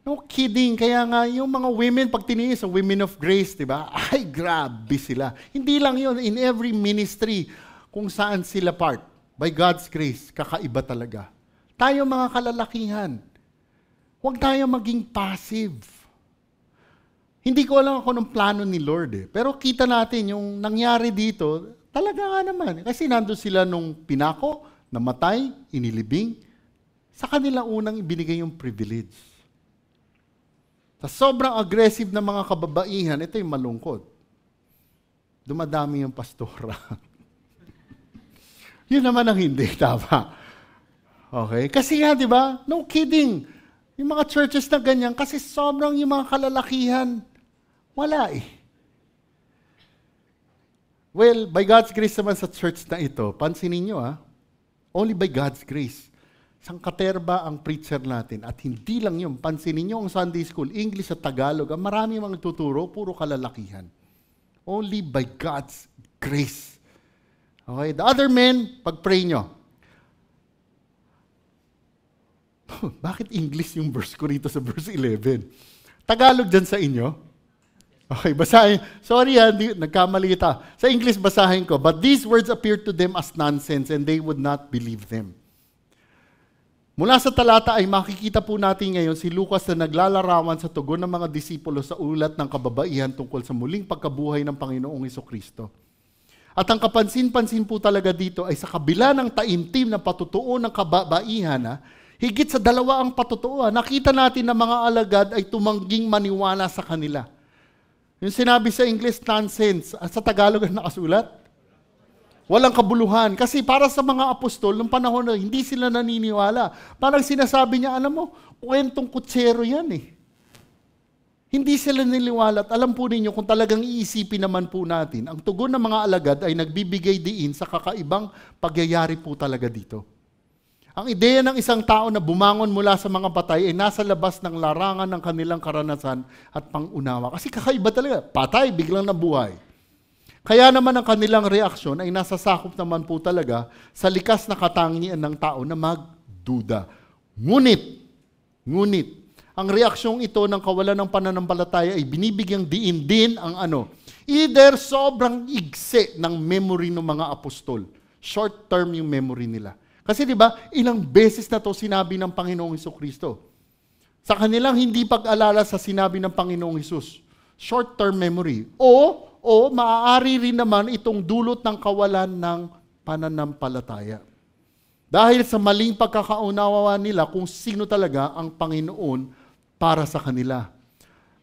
No kidding. Kaya nga, yung mga women, pag tinignan sa Women of Grace, di ba? Ay, grabe sila. Hindi lang yun. In every ministry, kung saan sila part, by God's grace, kakaiba talaga. Tayo mga kalalakihan, huwag tayo maging passive. Hindi ko alam kung anong plano ni Lord eh. Pero kita natin yung nangyari dito, talaga nga naman. Kasi nandun sila nung pinako, namatay, inilibing, sa kanila unang ibinigay yung privilege. Sa sobrang aggressive na mga kababaihan, ito yung malungkot. Dumadami yung pastora. Yun naman ang hindi, tama. Okay? Kasi nga, di ba? No kidding. Yung mga churches na ganyan, kasi sobrang yung mga kalalakihan, wala eh. Well, by God's grace naman sa church na ito, pansinin nyo only by God's grace. Sangkaterba ang preacher natin. At hindi lang yun, pansinin nyo ang Sunday School, English at Tagalog, marami mga tuturo, puro kalalakihan. Only by God's grace. Okay, the other men, pag-pray nyo. Bakit English yung verse ko rito sa verse 11? Tagalog dyan sa inyo? Okay, basahin. Sorry nagkamali kita. Sa English basahin ko. But these words appeared to them as nonsense and they would not believe them. Mula sa talata ay makikita po natin ngayon si Lucas na naglalarawan sa tugon ng mga disipulo sa ulat ng kababaihan tungkol sa muling pagkabuhay ng Panginoong Hesukristo. At ang kapansin-pansin po talaga dito ay sa kabila ng taimtim na patutuo ng kababaihan, higit sa dalawa ang patutuo. Nakita natin na mga alagad ay tumangging maniwala sa kanila. Yung sinabi sa English, nonsense. Sa Tagalog ang nakasulat? Walang kabuluhan. Kasi para sa mga apostol, nung panahon na hindi sila naniniwala. Parang sinasabi niya, alam mo, kwentong kutsero yan eh. Hindi sila niniwala. At alam po ninyo, kung talagang iisipin naman po natin, ang tugon ng mga alagad ay nagbibigay diin sa kakaibang pagyayari po talaga dito. Ang ideya ng isang tao na bumangon mula sa mga patay ay nasa labas ng larangan ng kanilang karanasan at pangunawa. Kasi kakaiba talaga. Patay, biglang nabuhay. Kaya naman ang kanilang reaksyon ay nasasakop naman po talaga sa likas na katangian ng tao na magduda. Ngunit, ang reaksyong ito ng kawalan ng pananampalataya ay binibigyang diin din ang either sobrang igse ng memory ng mga apostol. Short term yung memory nila. Kasi di ba, ilang beses na to sinabi ng Panginoong Hesukristo. Sa kanilang hindi pag-alala sa sinabi ng Panginoong Hesus. Short term memory. O maaari rin naman itong dulot ng kawalan ng pananampalataya. Dahil sa maling pagkakaunawa nila kung sino talaga ang Panginoon para sa kanila.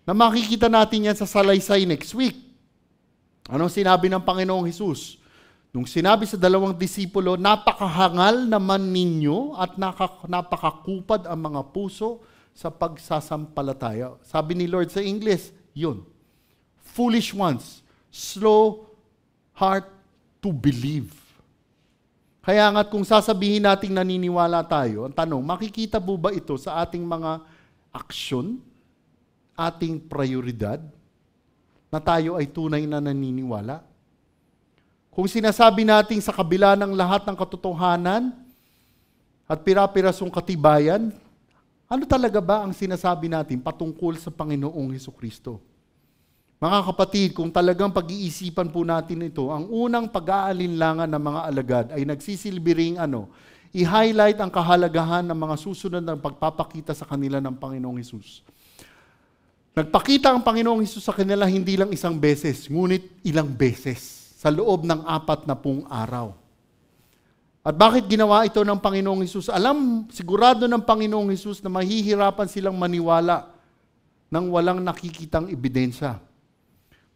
Na makikita natin yan sa salaysay next week. Anong sinabi ng Panginoong Hesus? Nung sinabi sa dalawang disipulo, napakahangal naman ninyo at napakakupad ang mga puso sa pagsasampalataya. Sabi ni Lord sa English, yun. Foolish ones, slow heart to believe. Kaya nga't kung sasabihin nating naniniwala tayo, ang tanong, makikita po ba ito sa ating mga aksyon, ating prioridad? na tayo ay tunay na naniniwala? Kung sinasabi natin sa kabila ng lahat ng katotohanan at pira-pirasong katibayan, ano talaga ba ang sinasabi natin patungkol sa Panginoong Hesukristo? Mga kapatid, kung talagang pag-iisipan po natin ito, ang unang pag-aalinlangan ng mga alagad ay nagsisilbi ring i-highlight ang kahalagahan ng mga susunod na pagpapakita sa kanila ng Panginoong Hesus. Nagpakita ang Panginoong Hesus sa kanila hindi lang isang beses, ngunit ilang beses sa loob ng 40 araw. At bakit ginawa ito ng Panginoong Hesus? Sigurado ng Panginoong Hesus na mahihirapan silang maniwala nang walang nakikitang ebidensya.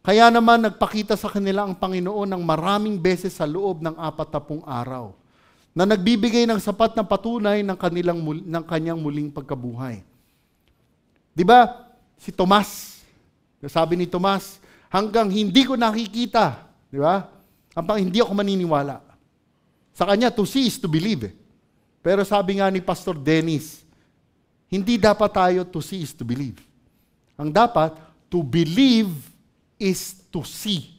Kaya naman nagpakita sa kanila ang Panginoon ng maraming beses sa loob ng 40 araw na nagbibigay ng sapat na patunay ng kanyang muling pagkabuhay. Di ba? Si Tomas, sabi ni Tomas, hanggang hindi ko nakikita, di ba? Hindi ako maniniwala. Sa kanya, to see is to believe. Pero sabi nga ni Pastor Dennis, hindi dapat tayo to see is to believe. Ang dapat, to believe is to see.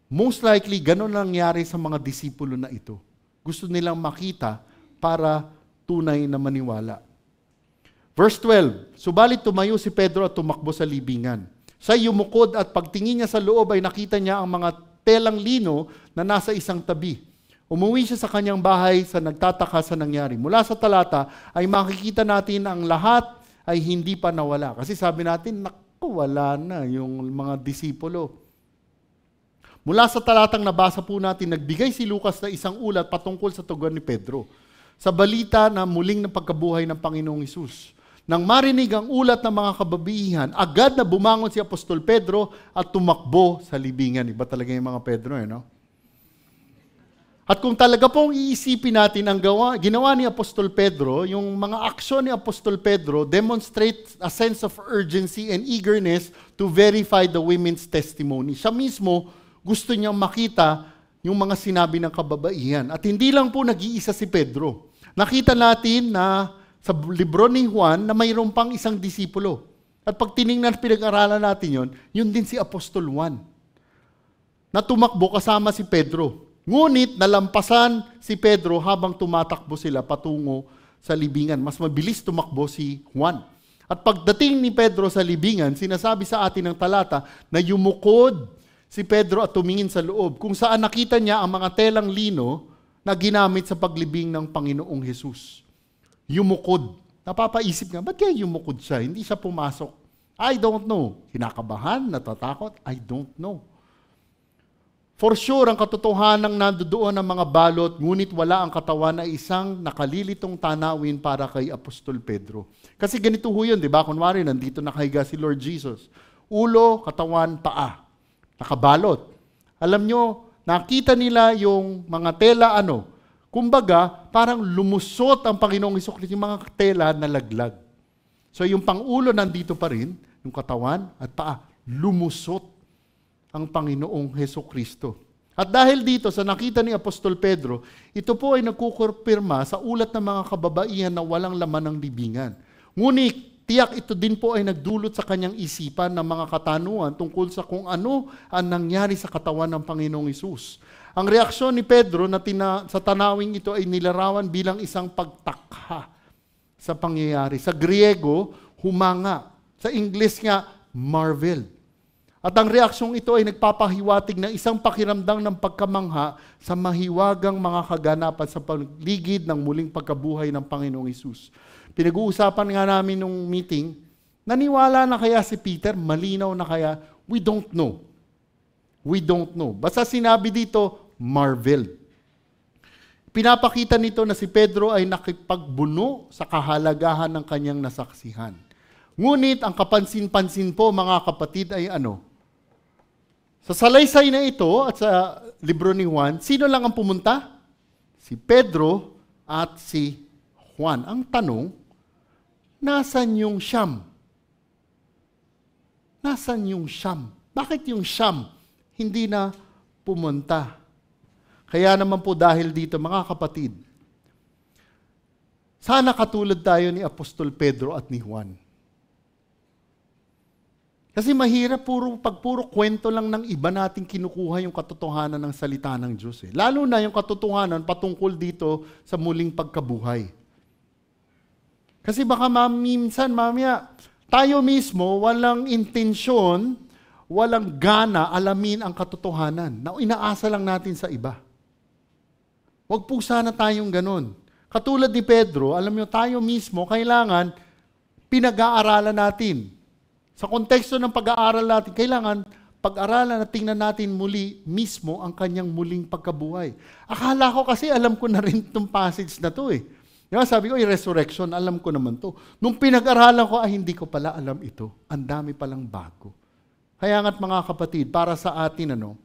Most likely, ganun nangyari sa mga disipulo na ito. Gusto nilang makita para tunay na maniwala. Verse 12, subalit tumayo si Pedro at tumakbo sa libingan. Siya yumukod at pagtingin niya sa loob ay nakita niya ang mga telang lino na nasa isang tabi. Umuwi siya sa kanyang bahay sa nagtataka sa nangyari. Mula sa talata ay makikita natin ang lahat ay hindi pa nawala. Kasi sabi natin, naku, wala na yung mga disipulo. Mula sa talatang nabasa po natin, nagbigay si Lucas na isang ulat patungkol sa tugon ni Pedro. Sa balita na muling ng pagkabuhay ng Panginoong Hesus. Nang marinig ang ulat ng mga kababaihan, agad na bumangon si Apostol Pedro at tumakbo sa libingan. Iba talaga yung mga Pedro, no? At kung talaga pong iisipin natin ang ginawa ni Apostol Pedro, yung mga aksyon ni Apostol Pedro demonstrate a sense of urgency and eagerness to verify the women's testimony. Siya mismo gusto niyang makita yung mga sinabi ng kababaihan. At hindi lang po nag-iisa si Pedro. Nakita natin na sa libro ni Juan na mayroon pang isang disipulo. At pag tinignan pinag-aralan natin yun din si Apostol Juan. Na tumakbo kasama si Pedro. Ngunit nalampasan si Pedro habang tumatakbo sila patungo sa libingan. Mas mabilis tumakbo si Juan. At pagdating ni Pedro sa libingan, sinasabi sa atin ng talata na yumukod si Pedro at tumingin sa loob kung saan nakita niya ang mga telang lino na ginamit sa paglibing ng Panginoong Hesus. Yumukod. Napapaisip nga, ba't kaya yumukod siya? Hindi siya pumasok. I don't know. Kinakabahan, natatakot? I don't know. For sure, ang katotohanan nandoon ng mga balot, ngunit wala ang katawan ay isang nakalilitong tanawin para kay Apostol Pedro. Kasi ganito ho yun, di ba? Kunwari, nandito nakahiga si Lord Jesus. Ulo, katawan, paa. Nakabalot. Alam nyo, nakita nila yung mga tela kumbaga, parang lumusot ang Panginoong Hesukristo, yung mga tela na laglag. So yung pangulo nandito pa rin, yung katawan at paa, lumusot ang Panginoong Hesukristo. At dahil dito, sa nakita ni Apostol Pedro, ito po ay nagkukumpirma sa ulat ng mga kababaihan na walang laman ng libingan. Ngunit, tiyak ito din po ay nagdulot sa kanyang isipan ng mga katanungan tungkol sa kung ano ang nangyari sa katawan ng Panginoong Hesus. Ang reaksyon ni Pedro sa tanawing ito ay nilarawan bilang isang pagtakha sa pangyayari. Sa Griego, humanga. Sa Ingles nga, marvel. At ang reaksyong ito ay nagpapahiwatig ng isang pakiramdam ng pagkamangha sa mahiwagang mga kaganapan sa paligid ng muling pagkabuhay ng Panginoong Hesus. Pinag-uusapan nga namin nung meeting, naniwala na kaya si Peter? Malinaw na kaya? We don't know. We don't know. Basta sinabi dito, marvel. Pinapakita nito na si Pedro ay nakipagbuno sa kahalagahan ng kanyang nasaksihan. Ngunit ang kapansin-pansin po mga kapatid ay sa salaysay na ito at sa libro ni Juan, sino lang ang pumunta? Si Pedro at si Juan. Ang tanong, nasan yung siyam? Nasan yung siyam? Bakit yung siyam hindi na pumunta? Kaya naman po dahil dito, mga kapatid, sana katulad tayo ni Apostol Pedro at ni Juan. Kasi mahirap pag puro kwento lang ng iba natin kinukuha yung katotohanan ng salita ng Diyos. Lalo na yung katotohanan patungkol dito sa muling pagkabuhay. Kasi baka minsan, mamaya, tayo mismo walang intensyon, walang gana alamin ang katotohanan na inaasa lang natin sa iba. Huwag po sana tayong ganun. Katulad ni Pedro, alam nyo, tayo mismo kailangan pinag-aaralan natin. Sa konteksto ng pag-aaral natin, kailangan pag-aralan at tingnan natin muli mismo ang kanyang muling pagkabuhay. Akala ko kasi alam ko na rin itong passage na to eh. Diba, sabi ko, resurrection, alam ko naman to. Nung pinag-aralan ko, hindi ko pala alam ito. Ang dami palang bago. Kaya nga't mga kapatid, para sa atin, ano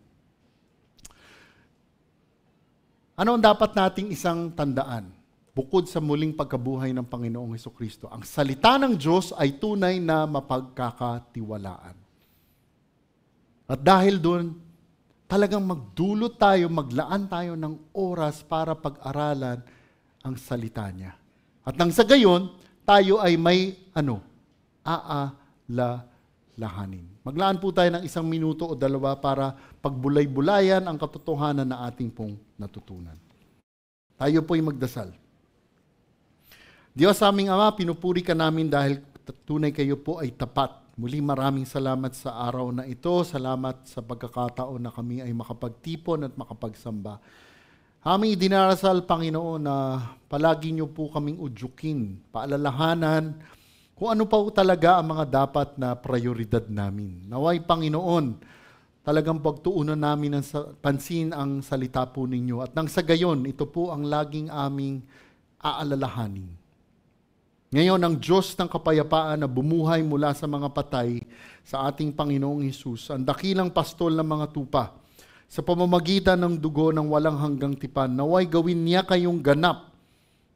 ang dapat nating isang tandaan? Bukod sa muling pagkabuhay ng Panginoong Hesukristo, ang salita ng Diyos ay tunay na mapagkakatiwalaan. At dahil doon, talagang magdulot tayo, maglaan tayo ng oras para pag-aralan ang salita niya. At nang sa gayon, tayo ay may aalalahanin. Maglaan po tayo ng 1 minuto o 2 para pagbulay-bulayan ang katotohanan na ating pong natutunan. Tayo po'y magdasal. Diyos aming Ama, pinupuri ka namin dahil tunay kayo po ay tapat. Muli maraming salamat sa araw na ito. Salamat sa pagkakataon na kami ay makapagtipon at makapagsamba. Aming idinarasal, Panginoon, na palagi niyo po kaming udyukin, paalalahanan kung ano pa talaga ang mga dapat na prioridad namin. Naway, Panginoon, talagang pagtuunan namin ng pansin ang salita po ninyo. At nang sa gayon, ito po ang laging aming aalalahanin. Ngayon, ang Diyos ng kapayapaan na bumuhay mula sa mga patay sa ating Panginoong Hesus, ang dakilang pastol ng mga tupa, sa pamamagitan ng dugo ng walang hanggang tipan, naway gawin niya kayong ganap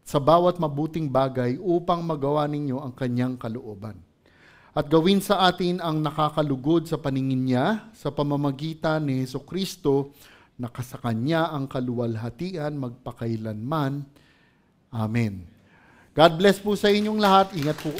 sa bawat mabuting bagay upang magawa ninyo ang kanyang kalooban. At gawin sa atin ang nakakalugod sa paningin niya sa pamamagitan ni Hesukristo na sa kanya ang kaluwalhatian magpakailanman. Amen. God bless po sa inyong lahat. Ingat po.